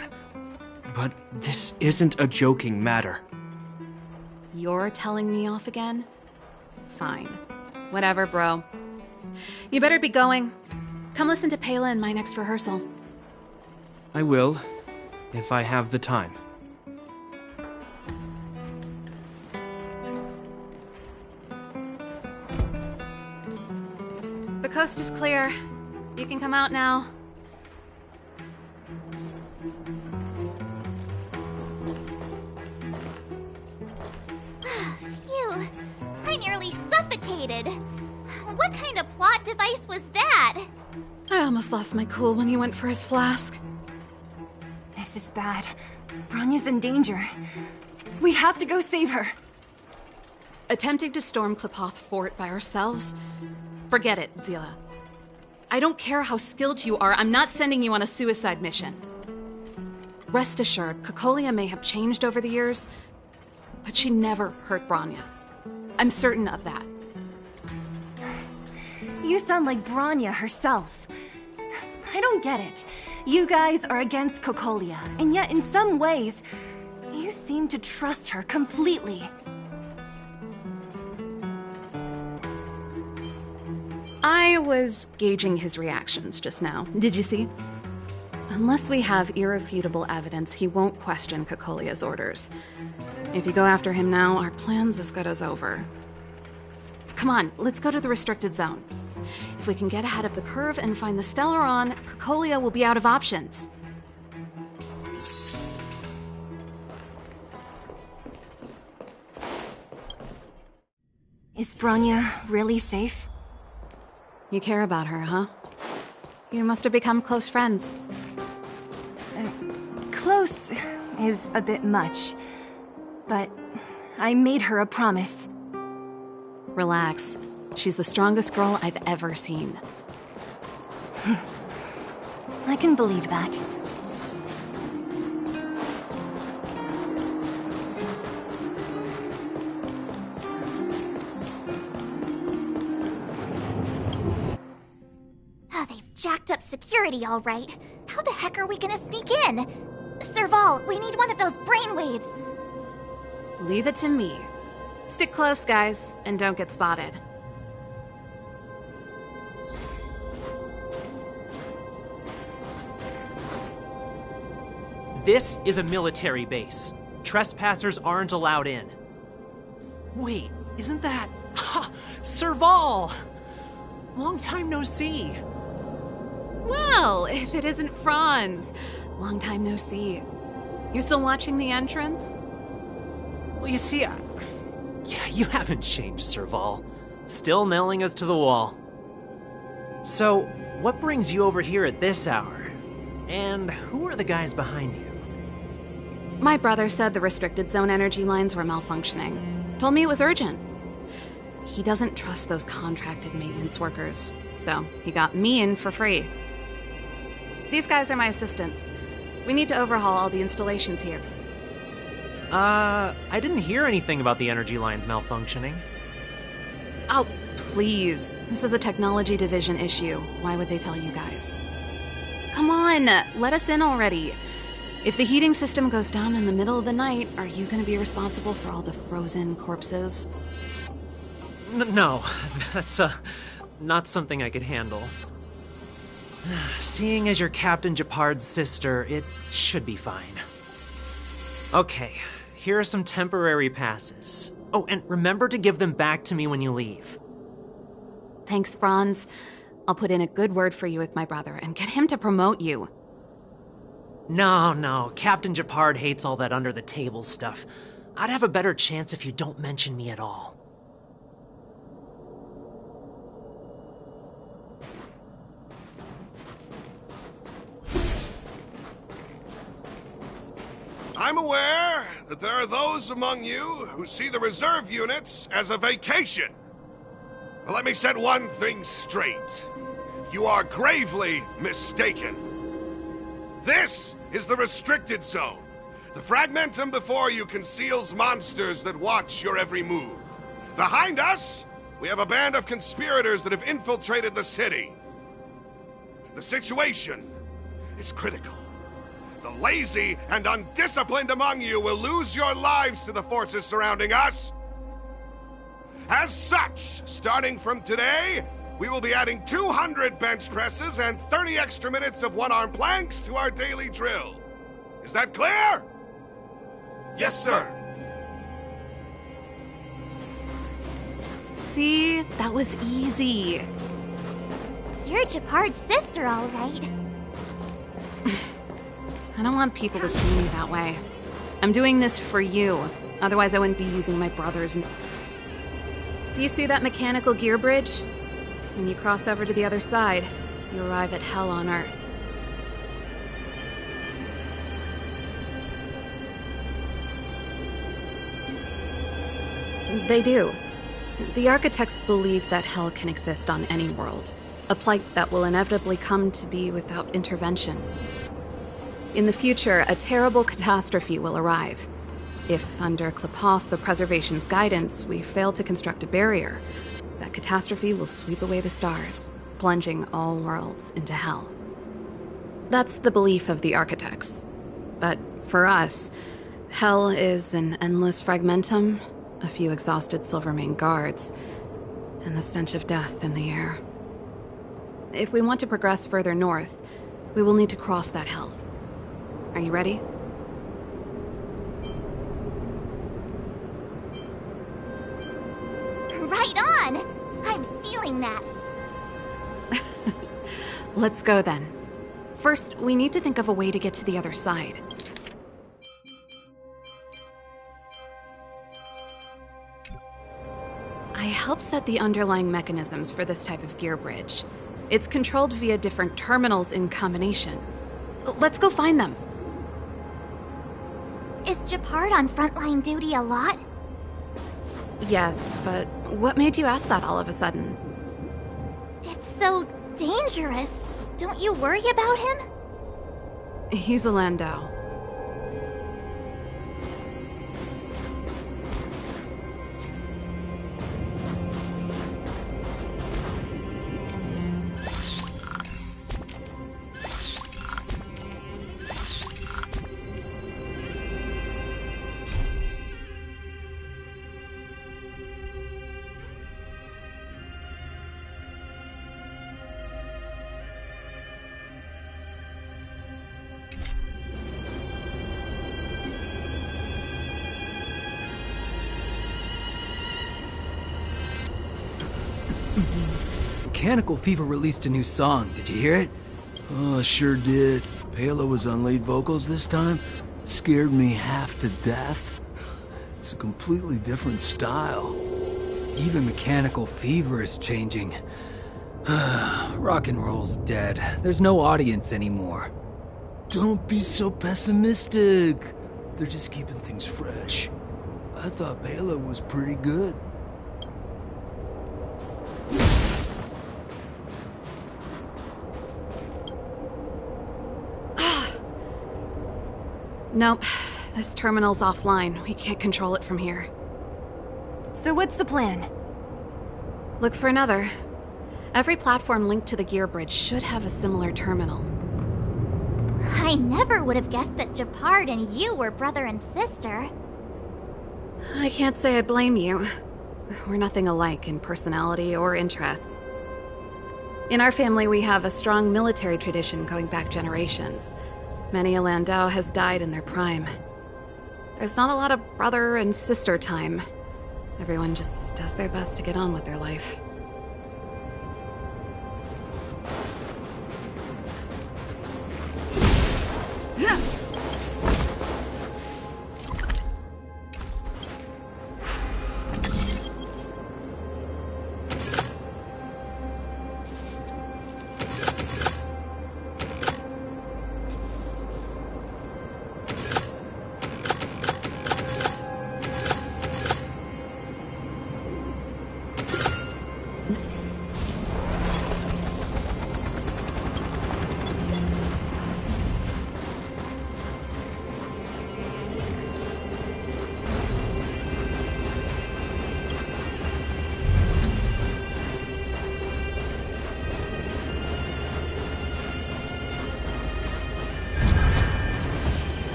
but this isn't a joking matter. You're telling me off again? Fine. Whatever, bro. You better be going. Come listen to Pela in my next rehearsal. I will, if I have the time. The coast is clear. You can come out now. Phew. I nearly suffocated. What kind of plot device was that? I almost lost my cool when he went for his flask. This is bad. Bronya's in danger. We have to go save her. Attempting to storm Klipoth Fort by ourselves? Forget it, Zila. I don't care how skilled you are, I'm not sending you on a suicide mission. Rest assured, Cocolia may have changed over the years, but she never hurt Bronya. I'm certain of that. You sound like Bronya herself. I don't get it. You guys are against Cocolia, and yet in some ways, you seem to trust her completely. I was gauging his reactions just now. Did you see? Unless we have irrefutable evidence, he won't question Cocolia's orders. If you go after him now, our plan's as good as over. Come on, let's go to the restricted zone. If we can get ahead of the curve and find the Stellaron, Cocolia will be out of options. Is Bronya really safe? You care about her, huh? You must have become close friends. Close is a bit much, but I made her a promise. Relax. She's the strongest girl I've ever seen. I can believe that. Oh, they've jacked up security all right. How the heck are we gonna sneak in? Serval, we need one of those brainwaves. Leave it to me. Stick close, guys, and don't get spotted. This is a military base. Trespassers aren't allowed in. Wait, isn't that... Ha! Serval! Long time no see. Well, if it isn't Franz. Long time no see. You still watching the entrance? Well, you see, you haven't changed, Serval. Still nailing us to the wall. So, what brings you over here at this hour? And who are the guys behind you? My brother said the restricted zone energy lines were malfunctioning. Told me it was urgent. He doesn't trust those contracted maintenance workers, so he got me in for free. These guys are my assistants. We need to overhaul all the installations here. I didn't hear anything about the energy lines malfunctioning. Oh, please. This is a technology division issue. Why would they tell you guys? Come on, let us in already. If the heating system goes down in the middle of the night, are you going to be responsible for all the frozen corpses? No, that's not something I could handle. Seeing as you're Captain Japard's sister, it should be fine. Okay, here are some temporary passes. Oh, and remember to give them back to me when you leave. Thanks, Franz. I'll put in a good word for you with my brother and get him to promote you. No, Captain Japard hates all that under-the-table stuff. I'd have a better chance if you don't mention me at all. I'm aware that there are those among you who see the reserve units as a vacation. Well, let me set one thing straight. You are gravely mistaken. This is the restricted zone. The fragmentum before you conceals monsters that watch your every move. Behind us, we have a band of conspirators that have infiltrated the city. The situation is critical. The lazy and undisciplined among you will lose your lives to the forces surrounding us. As such, starting from today, we will be adding 200 bench presses and 30 extra minutes of one-arm planks to our daily drill. Is that clear? Yes, sir. See? That was easy. You're Japard's sister, all right. I don't want people to see me that way. I'm doing this for you. Otherwise, I wouldn't be using my brother's... Do you see that mechanical gear bridge? When you cross over to the other side, you arrive at hell on Earth. They do. The architects believe that hell can exist on any world, a plight that will inevitably come to be without intervention. In the future, a terrible catastrophe will arrive. If, under Klapoth, the Preservation's guidance, we fail to construct a barrier, that catastrophe will sweep away the stars, plunging all worlds into hell. That's the belief of the architects. But for us, hell is an endless fragmentum, a few exhausted Silvermane guards, and the stench of death in the air. If we want to progress further north, we will need to cross that hell. Are you ready? Right on! I'm stealing that. Let's go then. First, we need to think of a way to get to the other side. I helped set the underlying mechanisms for this type of gear bridge. It's controlled via different terminals in combination. Let's go find them. Is Gepard on frontline duty a lot? Yes, but what made you ask that all of a sudden? It's so dangerous. Don't you worry about him? He's a Landau. Mechanical Fever released a new song. Did you hear it? Oh, sure did. Palo was on lead vocals this time. Scared me half to death. It's a completely different style. Even Mechanical Fever is changing. Rock and roll's dead. There's no audience anymore. Don't be so pessimistic. They're just keeping things fresh. I thought Palo was pretty good. Nope. This terminal's offline. We can't control it from here. So what's the plan? Look for another. Every platform linked to the gear bridge should have a similar terminal. I never would have guessed that Gepard and you were brother and sister. I can't say I blame you. We're nothing alike in personality or interests. In our family, we have a strong military tradition going back generations. Many a Landau has died in their prime. There's not a lot of brother and sister time. Everyone just does their best to get on with their life.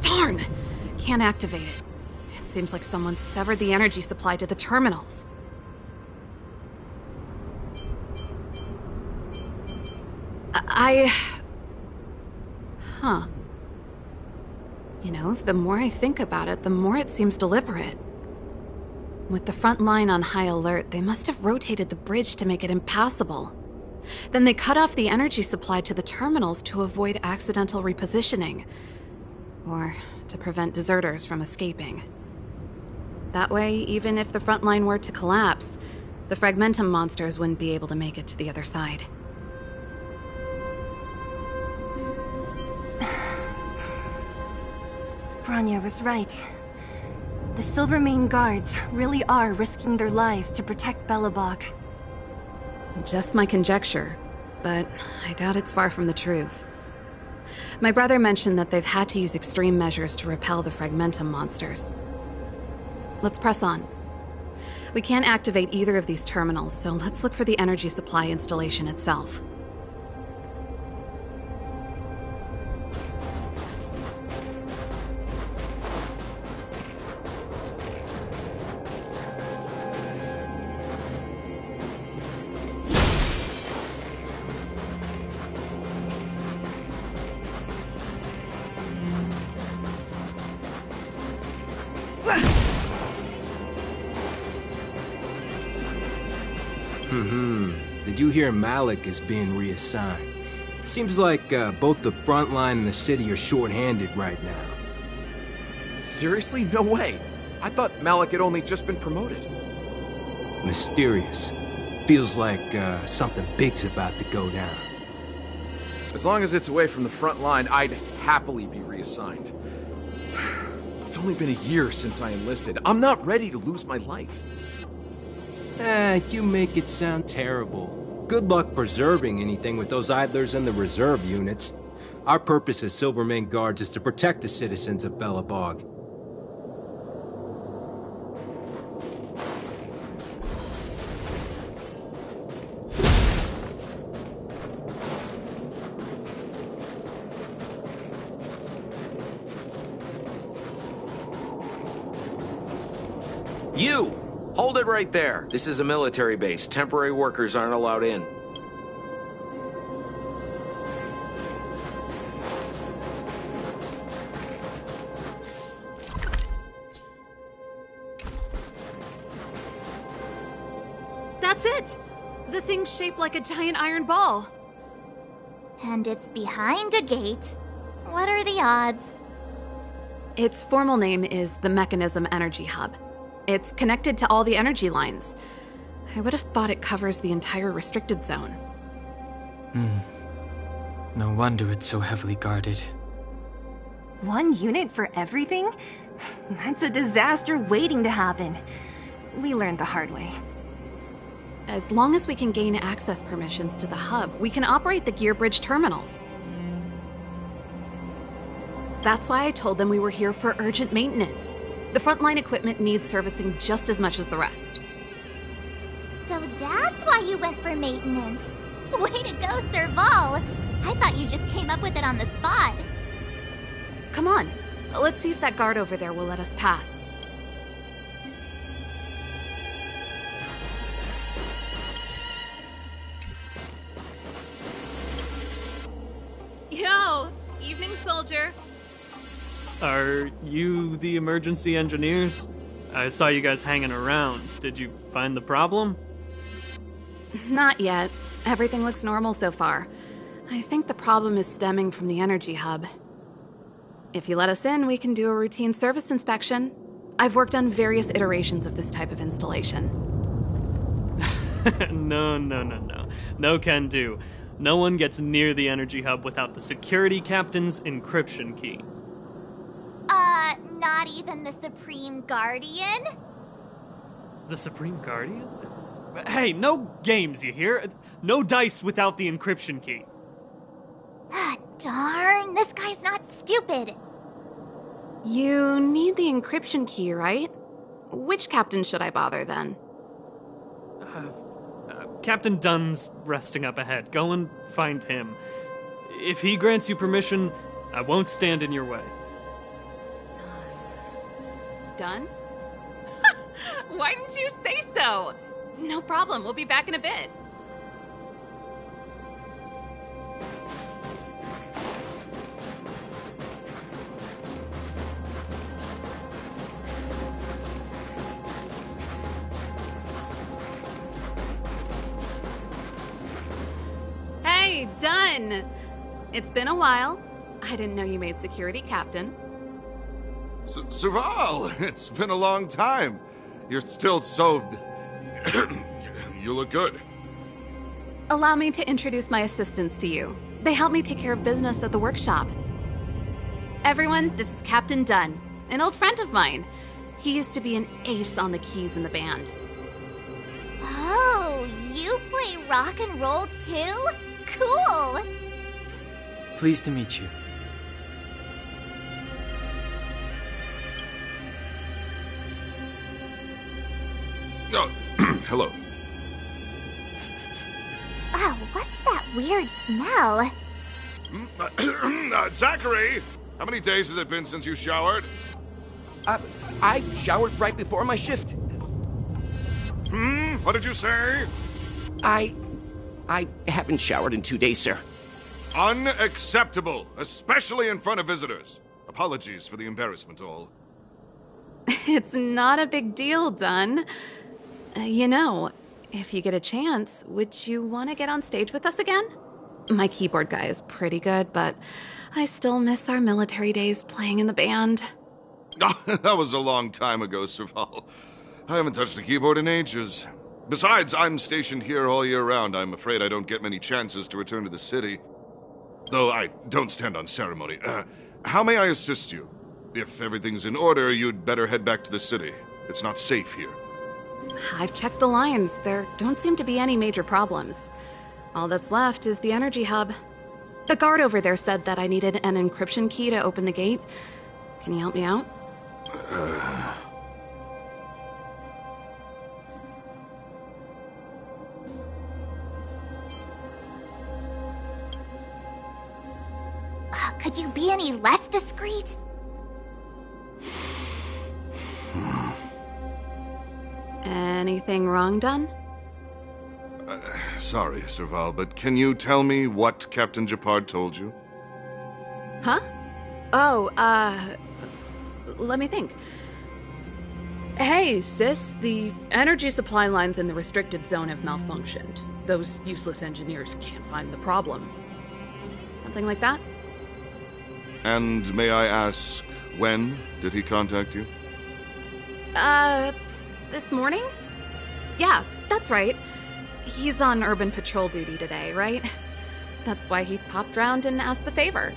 Darn! Can't activate it. It seems like someone severed the energy supply to the terminals. Huh. You know, the more I think about it, the more it seems deliberate. With the front line on high alert, they must have rotated the bridge to make it impassable. Then they cut off the energy supply to the terminals to avoid accidental repositioning. or to prevent deserters from escaping. That way, even if the front line were to collapse, the Fragmentum monsters wouldn't be able to make it to the other side. Bronya was right. The Silvermane guards really are risking their lives to protect Belobog. Just my conjecture, but I doubt it's far from the truth. My brother mentioned that they've had to use extreme measures to repel the Fragmentum monsters. Let's press on. We can't activate either of these terminals, so let's look for the energy supply installation itself. Did you hear Malik is being reassigned? Seems like both the front line and the city are short-handed right now. Seriously? No way. I thought Malik had only just been promoted. Mysterious. Feels like something big's about to go down. As long as it's away from the front line, I'd happily be reassigned. It's only been a year since I enlisted. I'm not ready to lose my life. You make it sound terrible. Good luck preserving anything with those idlers in the reserve units. Our purpose as Silvermane Guards is to protect the citizens of Belobog. You! Hold it right there. This is a military base. Temporary workers aren't allowed in. That's it! The thing's shaped like a giant iron ball. And it's behind a gate. What are the odds? Its formal name is the Mechanism Energy Hub. It's connected to all the energy lines. I would have thought it covers the entire restricted zone. No wonder it's so heavily guarded. One unit for everything? That's a disaster waiting to happen. We learned the hard way. As long as we can gain access permissions to the hub, we can operate the gear bridge terminals. That's why I told them we were here for urgent maintenance. The frontline equipment needs servicing just as much as the rest. So that's why you went for maintenance. Way to go, Serval! I thought you just came up with it on the spot. Come on, let's see if that guard over there will let us pass. Yo! Evening, soldier. Are you the emergency engineers? I saw you guys hanging around. Did you find the problem? Not yet. Everything looks normal so far. I think the problem is stemming from the energy hub. If you let us in, we can do a routine service inspection. I've worked on various iterations of this type of installation. No. No can do. No one gets near the energy hub without the security captain's encryption key. Not even the Supreme Guardian? The Supreme Guardian? Hey, no games, you hear? No dice without the encryption key. Darn, this guy's not stupid. You need the encryption key, right? Which captain should I bother, then? Captain Dunn's resting up ahead. Go and find him. If he grants you permission, I won't stand in your way. Done? Why didn't you say so? No problem, we'll be back in a bit. Hey, Dunn! It's been a while. I didn't know you made security captain. Serval, it's been a long time. You're still so... You look good. Allow me to introduce my assistants to you. They help me take care of business at the workshop. Everyone, this is Captain Dunn, an old friend of mine. He used to be an ace on the keys in the band. Oh, you play rock and roll too? Cool! Pleased to meet you. Oh, hello. Oh, what's that weird smell? Zachary! How many days has it been since you showered? I showered right before my shift. What did you say? I haven't showered in 2 days, sir. Unacceptable, especially in front of visitors. Apologies for the embarrassment, all. It's not a big deal, Dunn. You know, if you get a chance, would you want to get on stage with us again? My keyboard guy is pretty good, but I still miss our military days playing in the band. That was a long time ago, Serval. I haven't touched a keyboard in ages. Besides, I'm stationed here all year round. I'm afraid I don't get many chances to return to the city. Though I don't stand on ceremony. How may I assist you? If everything's in order, you'd better head back to the city. It's not safe here. I've checked the lines. There don't seem to be any major problems. All that's left is the energy hub. The guard over there said that I needed an encryption key to open the gate. Can you help me out? Could you be any less discreet? Anything wrong, Dunn? Sorry, Serval, but can you tell me what Captain Japard told you? Huh? Oh, let me think. Hey, sis, the energy supply lines in the restricted zone have malfunctioned. Those useless engineers can't find the problem. Something like that? And may I ask, when did he contact you? This morning? Yeah, that's right. He's on urban patrol duty today, right? That's why he popped round and asked the favor.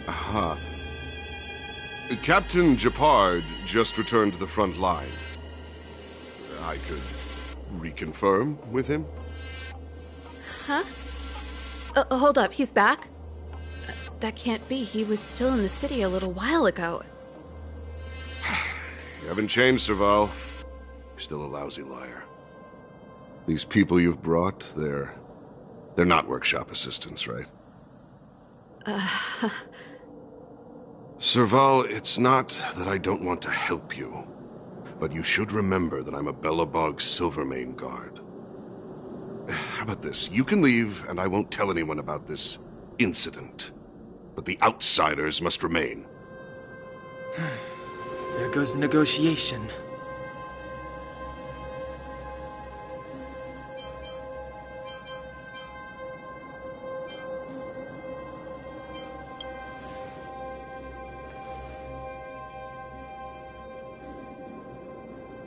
Aha. Captain Japard just returned to the front line. I could reconfirm with him? Huh? Hold up, he's back? That can't be. He was still in the city a little while ago. You haven't changed, Serval. You're still a lousy liar. These people you've brought, they're not workshop assistants, right? Serval, it's not that I don't want to help you, but you should remember that I'm a Belobog Silvermane guard. How about this? You can leave, and I won't tell anyone about this incident. But the outsiders must remain. There goes the negotiation.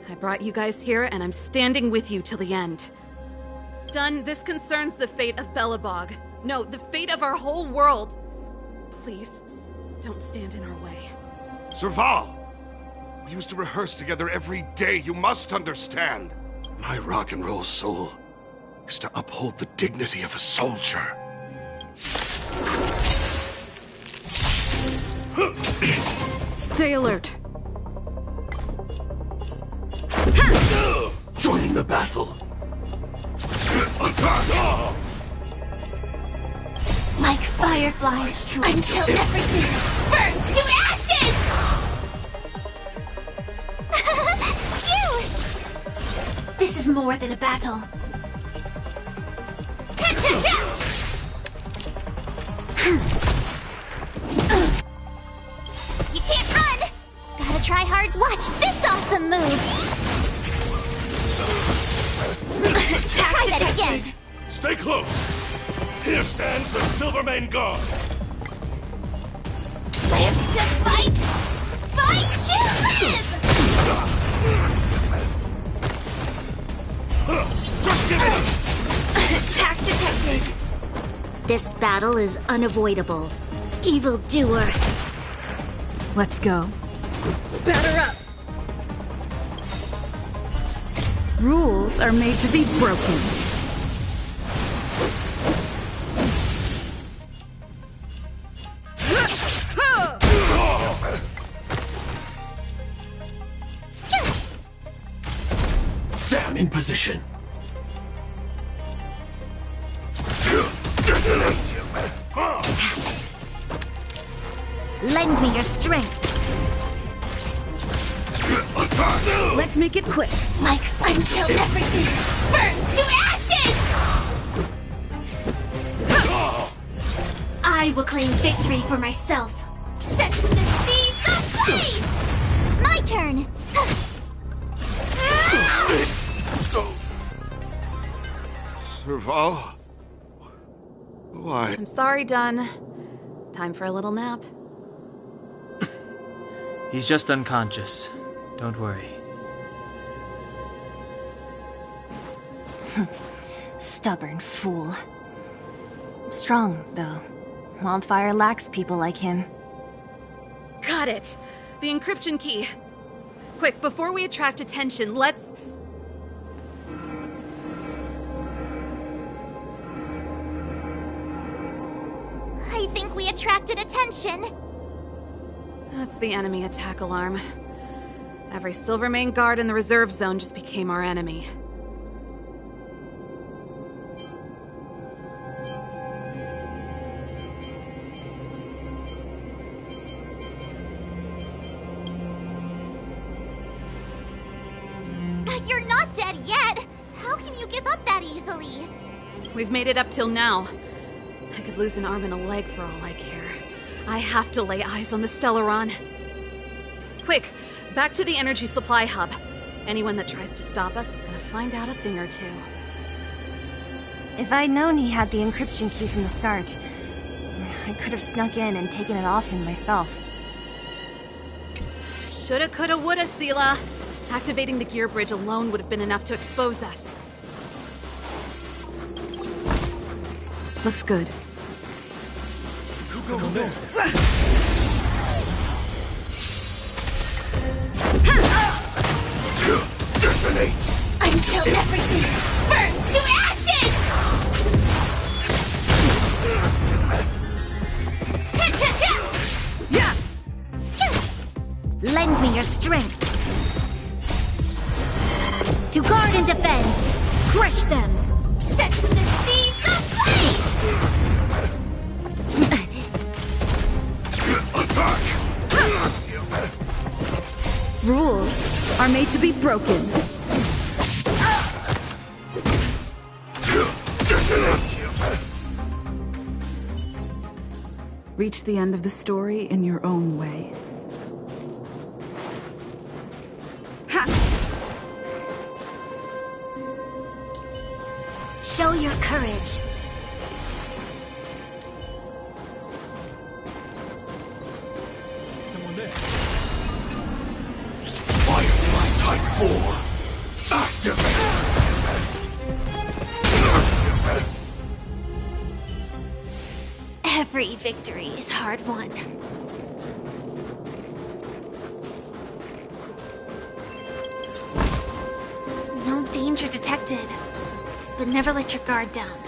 I brought you guys here, and I'm standing with you till the end. Dunn, this concerns the fate of Belobog. No, the fate of our whole world. Please, don't stand in our way. Serval! We used to rehearse together every day, you must understand. My rock and roll soul is to uphold the dignity of a soldier. Stay alert. Joining the battle. Like fireflies to until everything burns to ashes! Phew! This is more than a battle. You can't run! Gotta try hard to watch this awesome move! Try that again! Stay close! Here stands the Silvermane Guard! Live to fight! fight to live! Attack detected. This battle is unavoidable. Evildoer. Let's go. Batter up! Rules are made to be broken. Sam in position. Lend me your strength. Let's make it quick. Like until everything burns to ashes! I will claim victory for myself. Set the seas ablaze! My turn! Serval? Why? I'm sorry, Dunn. Time for a little nap. He's just unconscious. Don't worry. Stubborn fool. Strong, though. Wildfire lacks people like him. Got it! The encryption key. Quick, before we attract attention, let's... I think we attracted attention. That's the enemy attack alarm. Every Silvermane guard in the reserve zone just became our enemy. You're not dead yet. How can you give up that easily? We've made it up till now. I could lose an arm and a leg for all I care. I have to lay eyes on the Stellaron. Quick, back to the energy supply hub. Anyone that tries to stop us is gonna find out a thing or two. If I'd known he had the encryption key from the start, I could have snuck in and taken it off him myself. Shoulda, coulda, woulda, Sela. Activating the gear bridge alone would have been enough to expose us. Looks good. Detonate! Until everything burns to ashes! Yeah! Lend me your strength. To guard and defend. Crush them. Set the seas ablaze! Attack! Rules are made to be broken. Reach the end of the story in your own way. Show your courage. Someone there. Firefly Type 4. Activate! Every victory is hard won. No danger detected. But never let your guard down.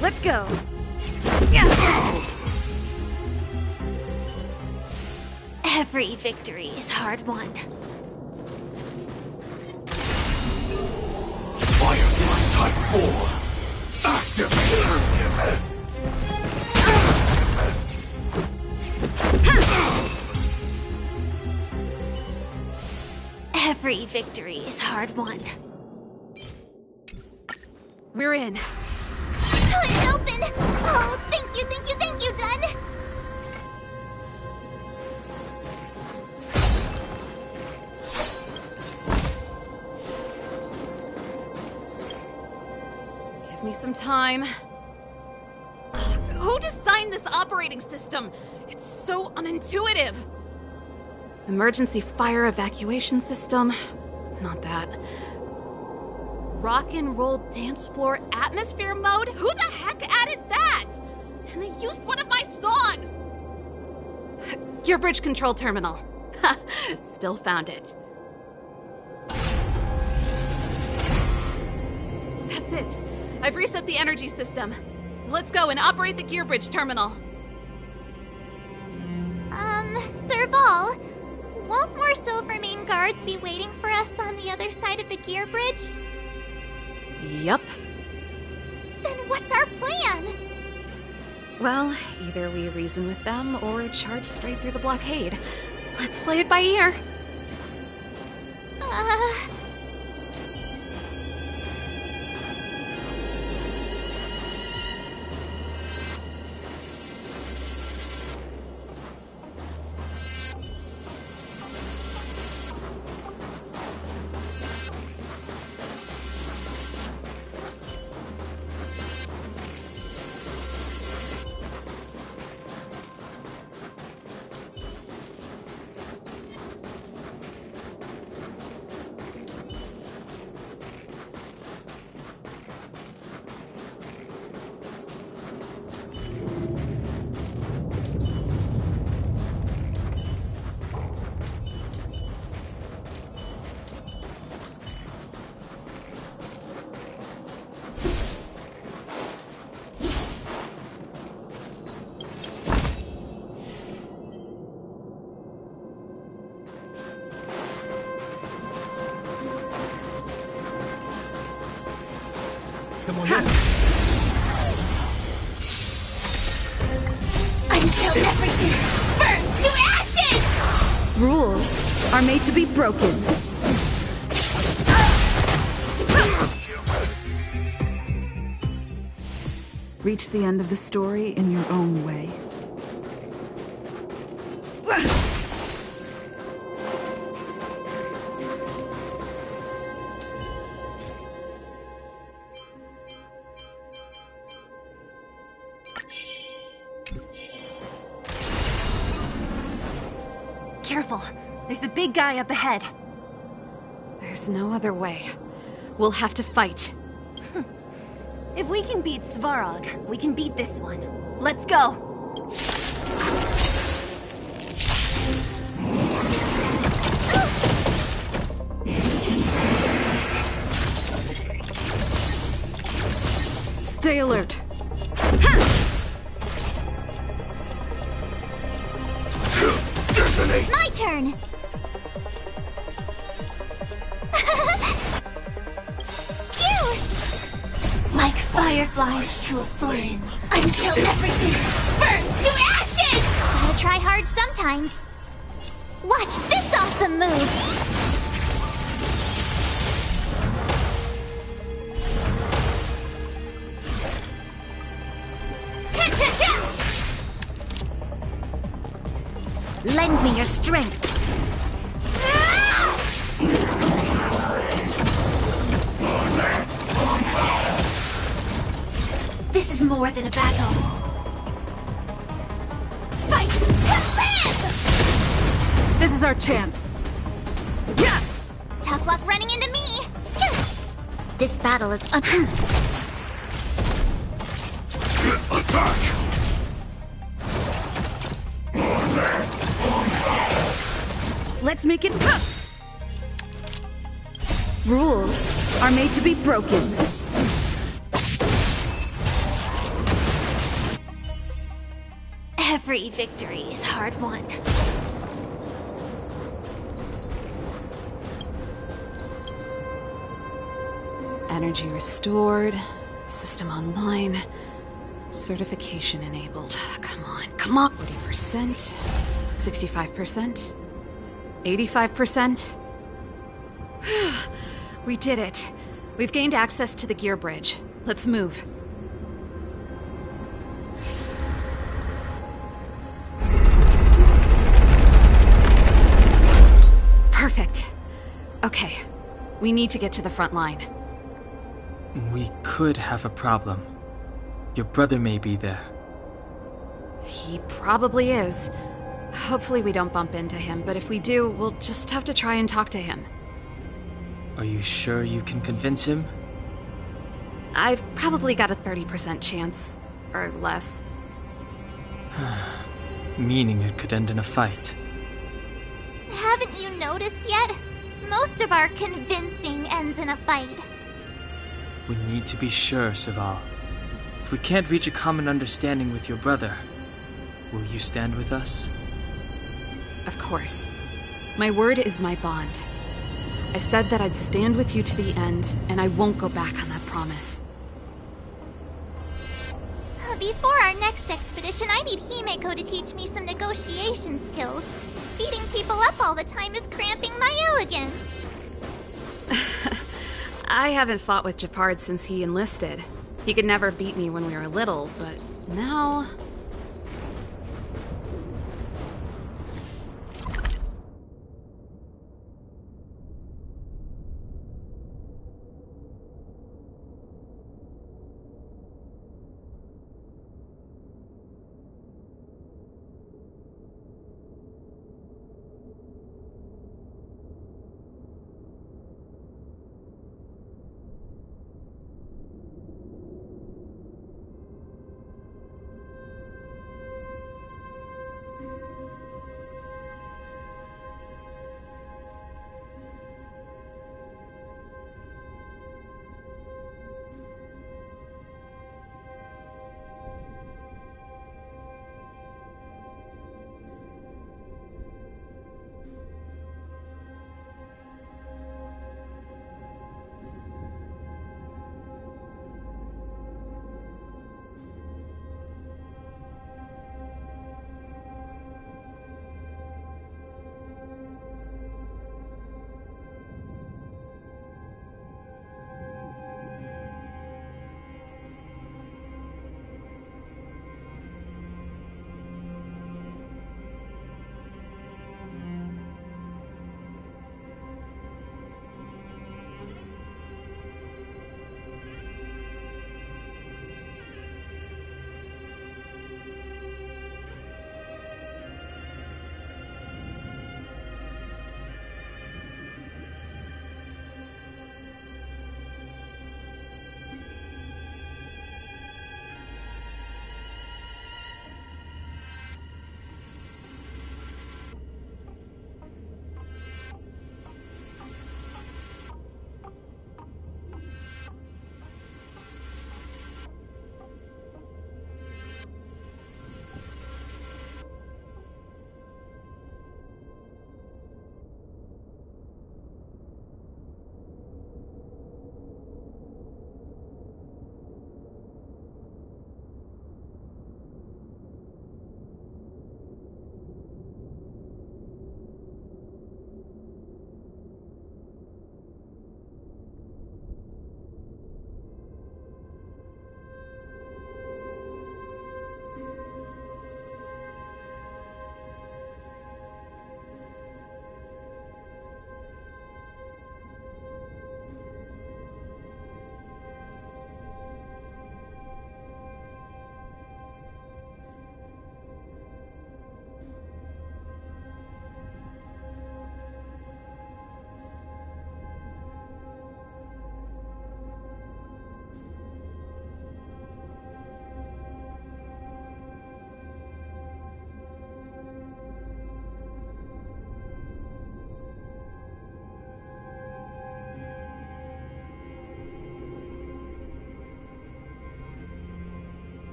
Let's go. Every victory is hard won. Firefly Type 4. Activate. Every victory is hard won. We're in. It's open! Oh, thank you, Dun! Give me some time. Who designed this operating system? It's so unintuitive. Emergency fire evacuation system? Not that. Rock and roll dance floor atmosphere mode? Who the heck added that? And they used one of my songs! Gear bridge control terminal. Ha! Still found it. That's it. I've reset the energy system. Let's go and operate the gear bridge terminal. Serval, won't more Silvermane guards be waiting for us on the other side of the gear bridge? Yup. Then what's our plan? Well, either we reason with them or charge straight through the blockade. Let's play it by ear. Someone there. Until everything burns to ashes! Rules are made to be broken. Reach the end of the story in your own way. Careful. There's a big guy up ahead. There's no other way. We'll have to fight. If we can beat Svarog, we can beat this one. Let's go! Stay alert. My turn! Cute! Like fireflies to a flame. Until everything burns to ashes! Gotta try hard sometimes. Watch this awesome move! Lend me your strength. This is more than a battle. Fight to live! This is our chance. Yeah! Tough luck running into me! This battle is Attack! Let's make it. Rules are made to be broken. Every victory is hard won. Energy restored. System online. Certification enabled. Come on, come on. 40%. 65%. 85%. We did it. We've gained access to the gear bridge. Let's move. Perfect. Okay. We need to get to the front line. We could have a problem. Your brother may be there. He probably is. Hopefully we don't bump into him, but if we do, we'll just have to try and talk to him. Are you sure you can convince him? I've probably got a 30% chance, or less. Meaning it could end in a fight. Haven't you noticed yet? Most of our convincing ends in a fight. We need to be sure, Serval. If we can't reach a common understanding with your brother, will you stand with us? Of course. My word is my bond. I said that I'd stand with you to the end, and I won't go back on that promise. Before our next expedition, I need Himeko to teach me some negotiation skills. Beating people up all the time is cramping my elegance. I haven't fought with Japard since he enlisted. He could never beat me when we were little, but now...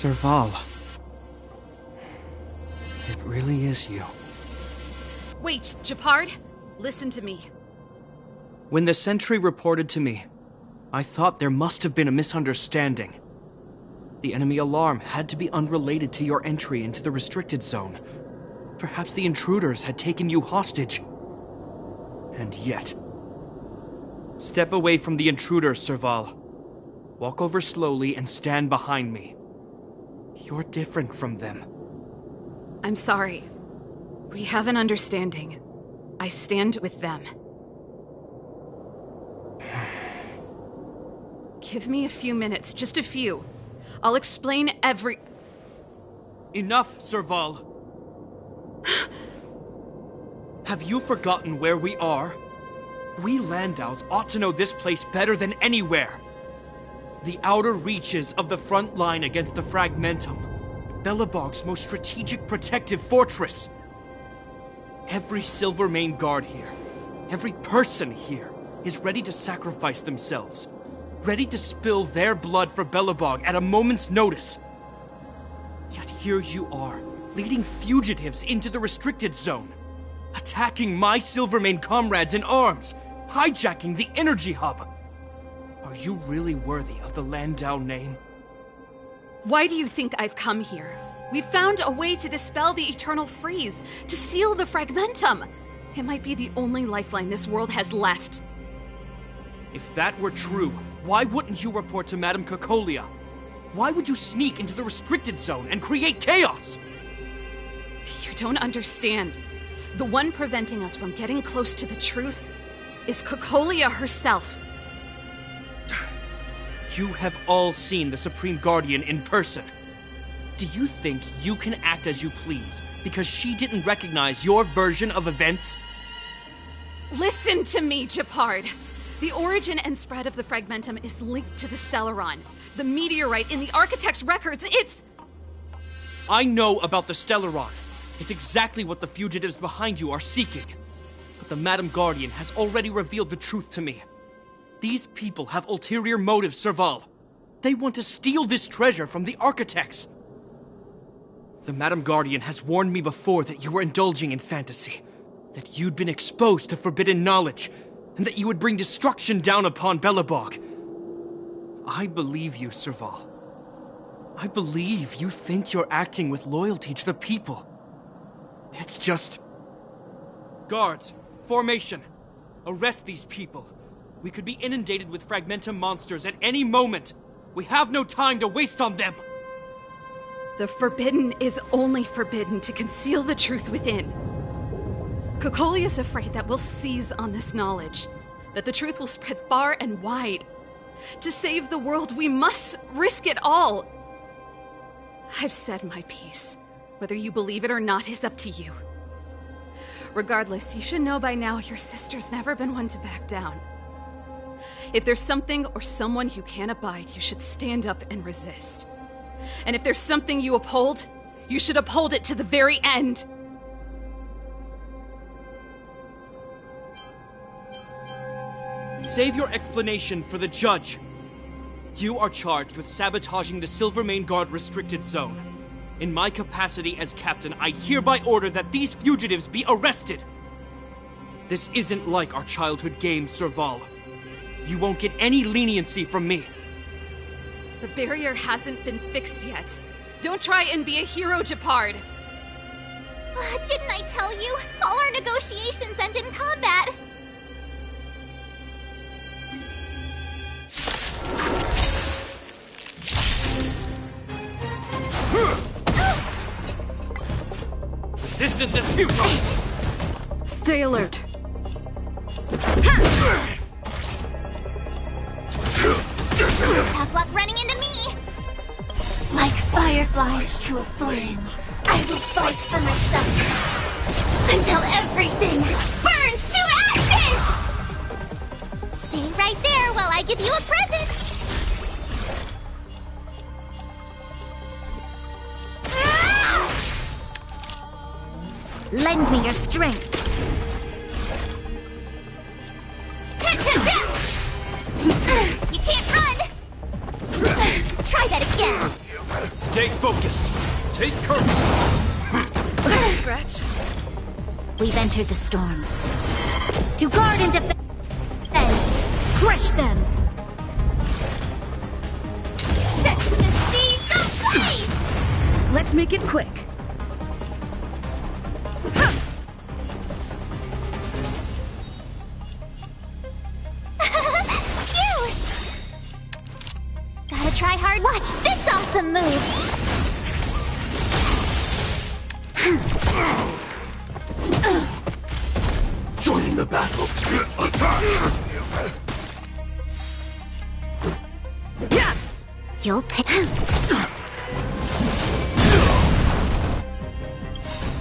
Serval. It really is you. Wait, Japard, listen to me. When the sentry reported to me, I thought there must have been a misunderstanding. The enemy alarm had to be unrelated to your entry into the restricted zone. Perhaps the intruders had taken you hostage. And yet... Step away from the intruders, Serval. Walk over slowly and stand behind me. You're different from them. I'm sorry. We have an understanding. I stand with them. Give me a few minutes, just a few. I'll explain every... Enough, Serval. Have you forgotten where we are? We Landaus ought to know this place better than anywhere. The outer reaches of the front line against the Fragmentum. Belobog's most strategic protective fortress. Every Silvermane guard here, every person here, is ready to sacrifice themselves. Ready to spill their blood for Belobog at a moment's notice. Yet here you are, leading fugitives into the restricted zone. Attacking my Silvermane comrades in arms. Hijacking the energy hub. Are you really worthy of the Landau name? Why do you think I've come here? We found a way to dispel the eternal freeze, to seal the Fragmentum. It might be the only lifeline this world has left. If that were true, why wouldn't you report to Madame Cocolia? Why would you sneak into the restricted zone and create chaos? You don't understand. The one preventing us from getting close to the truth is Cocolia herself. You have all seen the Supreme Guardian in person. Do you think you can act as you please because she didn't recognize your version of events? Listen to me, Japard. The origin and spread of the Fragmentum is linked to the Stellaron. The meteorite in the Architect's records, it's... I know about the Stellaron. It's exactly what the fugitives behind you are seeking. But the Madam Guardian has already revealed the truth to me. These people have ulterior motives, Serval. They want to steal this treasure from the Architects. The Madam Guardian has warned me before that you were indulging in fantasy, that you'd been exposed to forbidden knowledge, and that you would bring destruction down upon Belobog. I believe you, Serval. I believe you think you're acting with loyalty to the people. It's just... Guards, formation. Arrest these people. We could be inundated with Fragmentum monsters at any moment. We have no time to waste on them. The forbidden is only forbidden to conceal the truth within. Cocolia's afraid that we'll seize on this knowledge, that the truth will spread far and wide. To save the world, we must risk it all. I've said my piece. Whether you believe it or not is up to you. Regardless, you should know by now your sister's never been one to back down. If there's something or someone you can't abide, you should stand up and resist. And if there's something you uphold, you should uphold it to the very end. Save your explanation for the judge. You are charged with sabotaging the Silvermane Guard restricted zone. In my capacity as captain, I hereby order that these fugitives be arrested. This isn't like our childhood game, Serval. You won't get any leniency from me. The barrier hasn't been fixed yet. Don't try and be a hero, Japard. Didn't I tell you? All our negotiations end in combat. Resistance is futile! Stay alert. Tough luck running into me! Like fireflies to a flame, I will fight for myself until everything burns to ashes! Stay right there while I give you a present! Lend me your strength. You can't run! Try that again! Stay Stay focused. Take courage. Scratch. We've entered the storm. To guard and defend. Crush them. Set the seas ablaze! Let's make it quick. Cute! Gotta try hard. Watch this awesome move! Joining the battle. Attack! Yeah! You'll pick.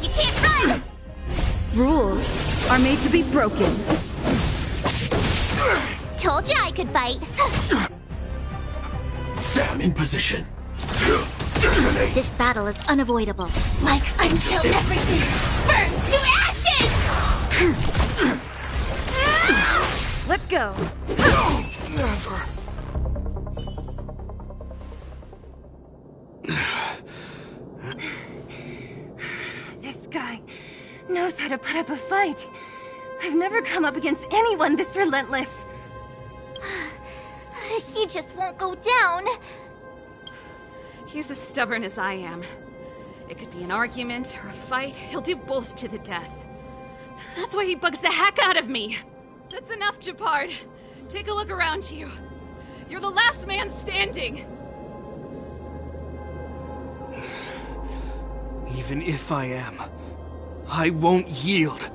You can't run! Rules are made to be broken. Told you I could fight. Sam in position. This battle is unavoidable. Like until everything burns to ashes! Let's go. Never. This guy knows how to put up a fight. I've never come up against anyone this relentless. He just won't go down. He's as stubborn as I am. It could be an argument or a fight. He'll do both to the death. That's why he bugs the heck out of me. That's enough, Japard. Take a look around you. You're the last man standing. Even if I am, I won't yield.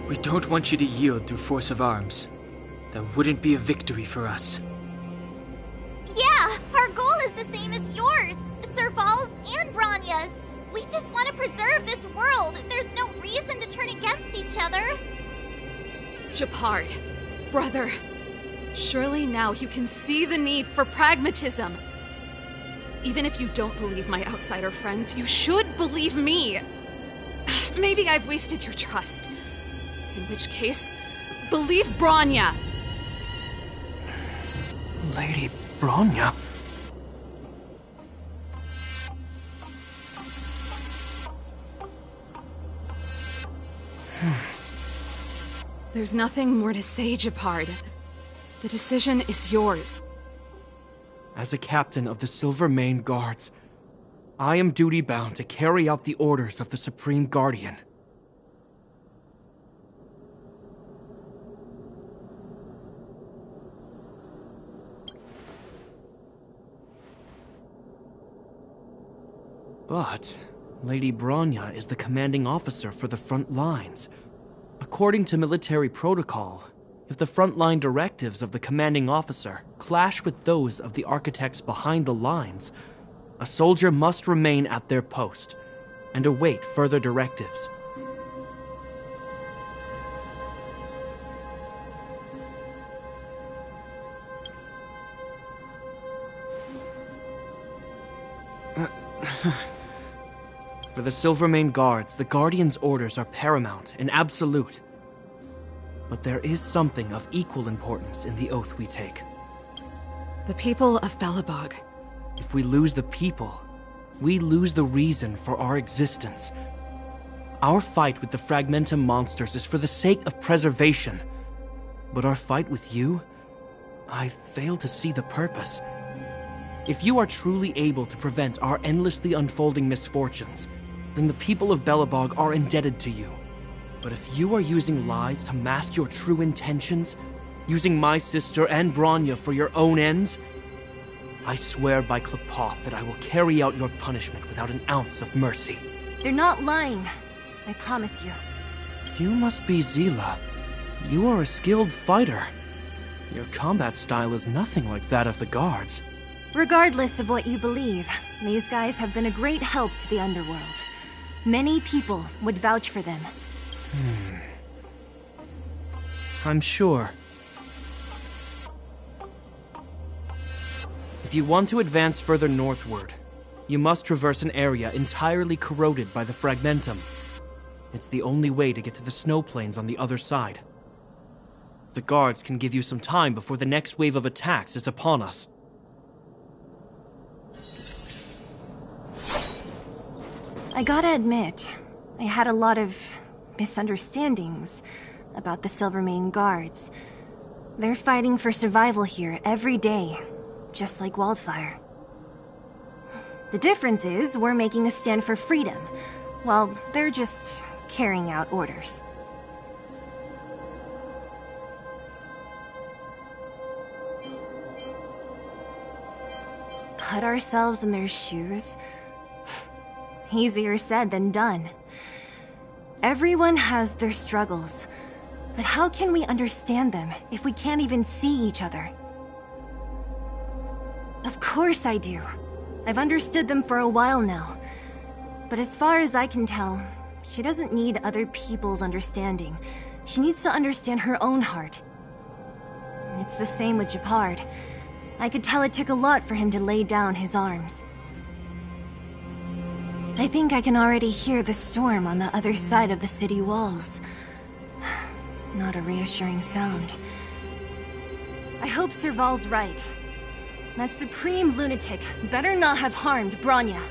We don't want you to yield through force of arms. That wouldn't be a victory for us. Yeah, our goal is the same as yours, Serval's and Bronya's. We just want to preserve this world. There's no reason to turn against each other. Japard, brother, surely now you can see the need for pragmatism. Even if you don't believe my outsider friends, you should believe me. Maybe I've wasted your trust. In which case, believe Bronya. Lady Bronya? There's nothing more to say, Japard. The decision is yours. As a captain of the Silvermane Guards, I am duty-bound to carry out the orders of the Supreme Guardian. But Lady Bronya is the commanding officer for the front lines. According to military protocol, if the frontline directives of the commanding officer clash with those of the architects behind the lines, a soldier must remain at their post and await further directives. For the Silvermane Guards, the Guardian's orders are paramount and absolute. But there is something of equal importance in the oath we take. The people of Belobog. If we lose the people, we lose the reason for our existence. Our fight with the Fragmentum monsters is for the sake of preservation. But our fight with you, I fail to see the purpose. If you are truly able to prevent our endlessly unfolding misfortunes, then the people of Belobog are indebted to you. But if you are using lies to mask your true intentions, using my sister and Bronya for your own ends, I swear by Klepoth that I will carry out your punishment without an ounce of mercy. They're not lying. I promise you. You must be Zila. You are a skilled fighter. Your combat style is nothing like that of the guards. Regardless of what you believe, these guys have been a great help to the underworld. Many people would vouch for them. I'm sure. If you want to advance further northward, you must traverse an area entirely corroded by the Fragmentum. It's the only way to get to the snow plains on the other side. The guards can give you some time before the next wave of attacks is upon us. I gotta admit, I had a lot of misunderstandings about the Silvermane Guards. They're fighting for survival here every day, just like Wildfire. The difference is we're making a stand for freedom, while they're just carrying out orders. Put ourselves in their shoes? Easier said than done. Everyone has their struggles, but how can we understand them if we can't even see each other? Of course I do. I've understood them for a while now. But as far as I can tell, she doesn't need other people's understanding. She needs to understand her own heart. It's the same with Gepard. I could tell it took a lot for him to lay down his arms. I think I can already hear the storm on the other side of the city walls. Not a reassuring sound. I hope Serval's right. That supreme lunatic better not have harmed Bronya.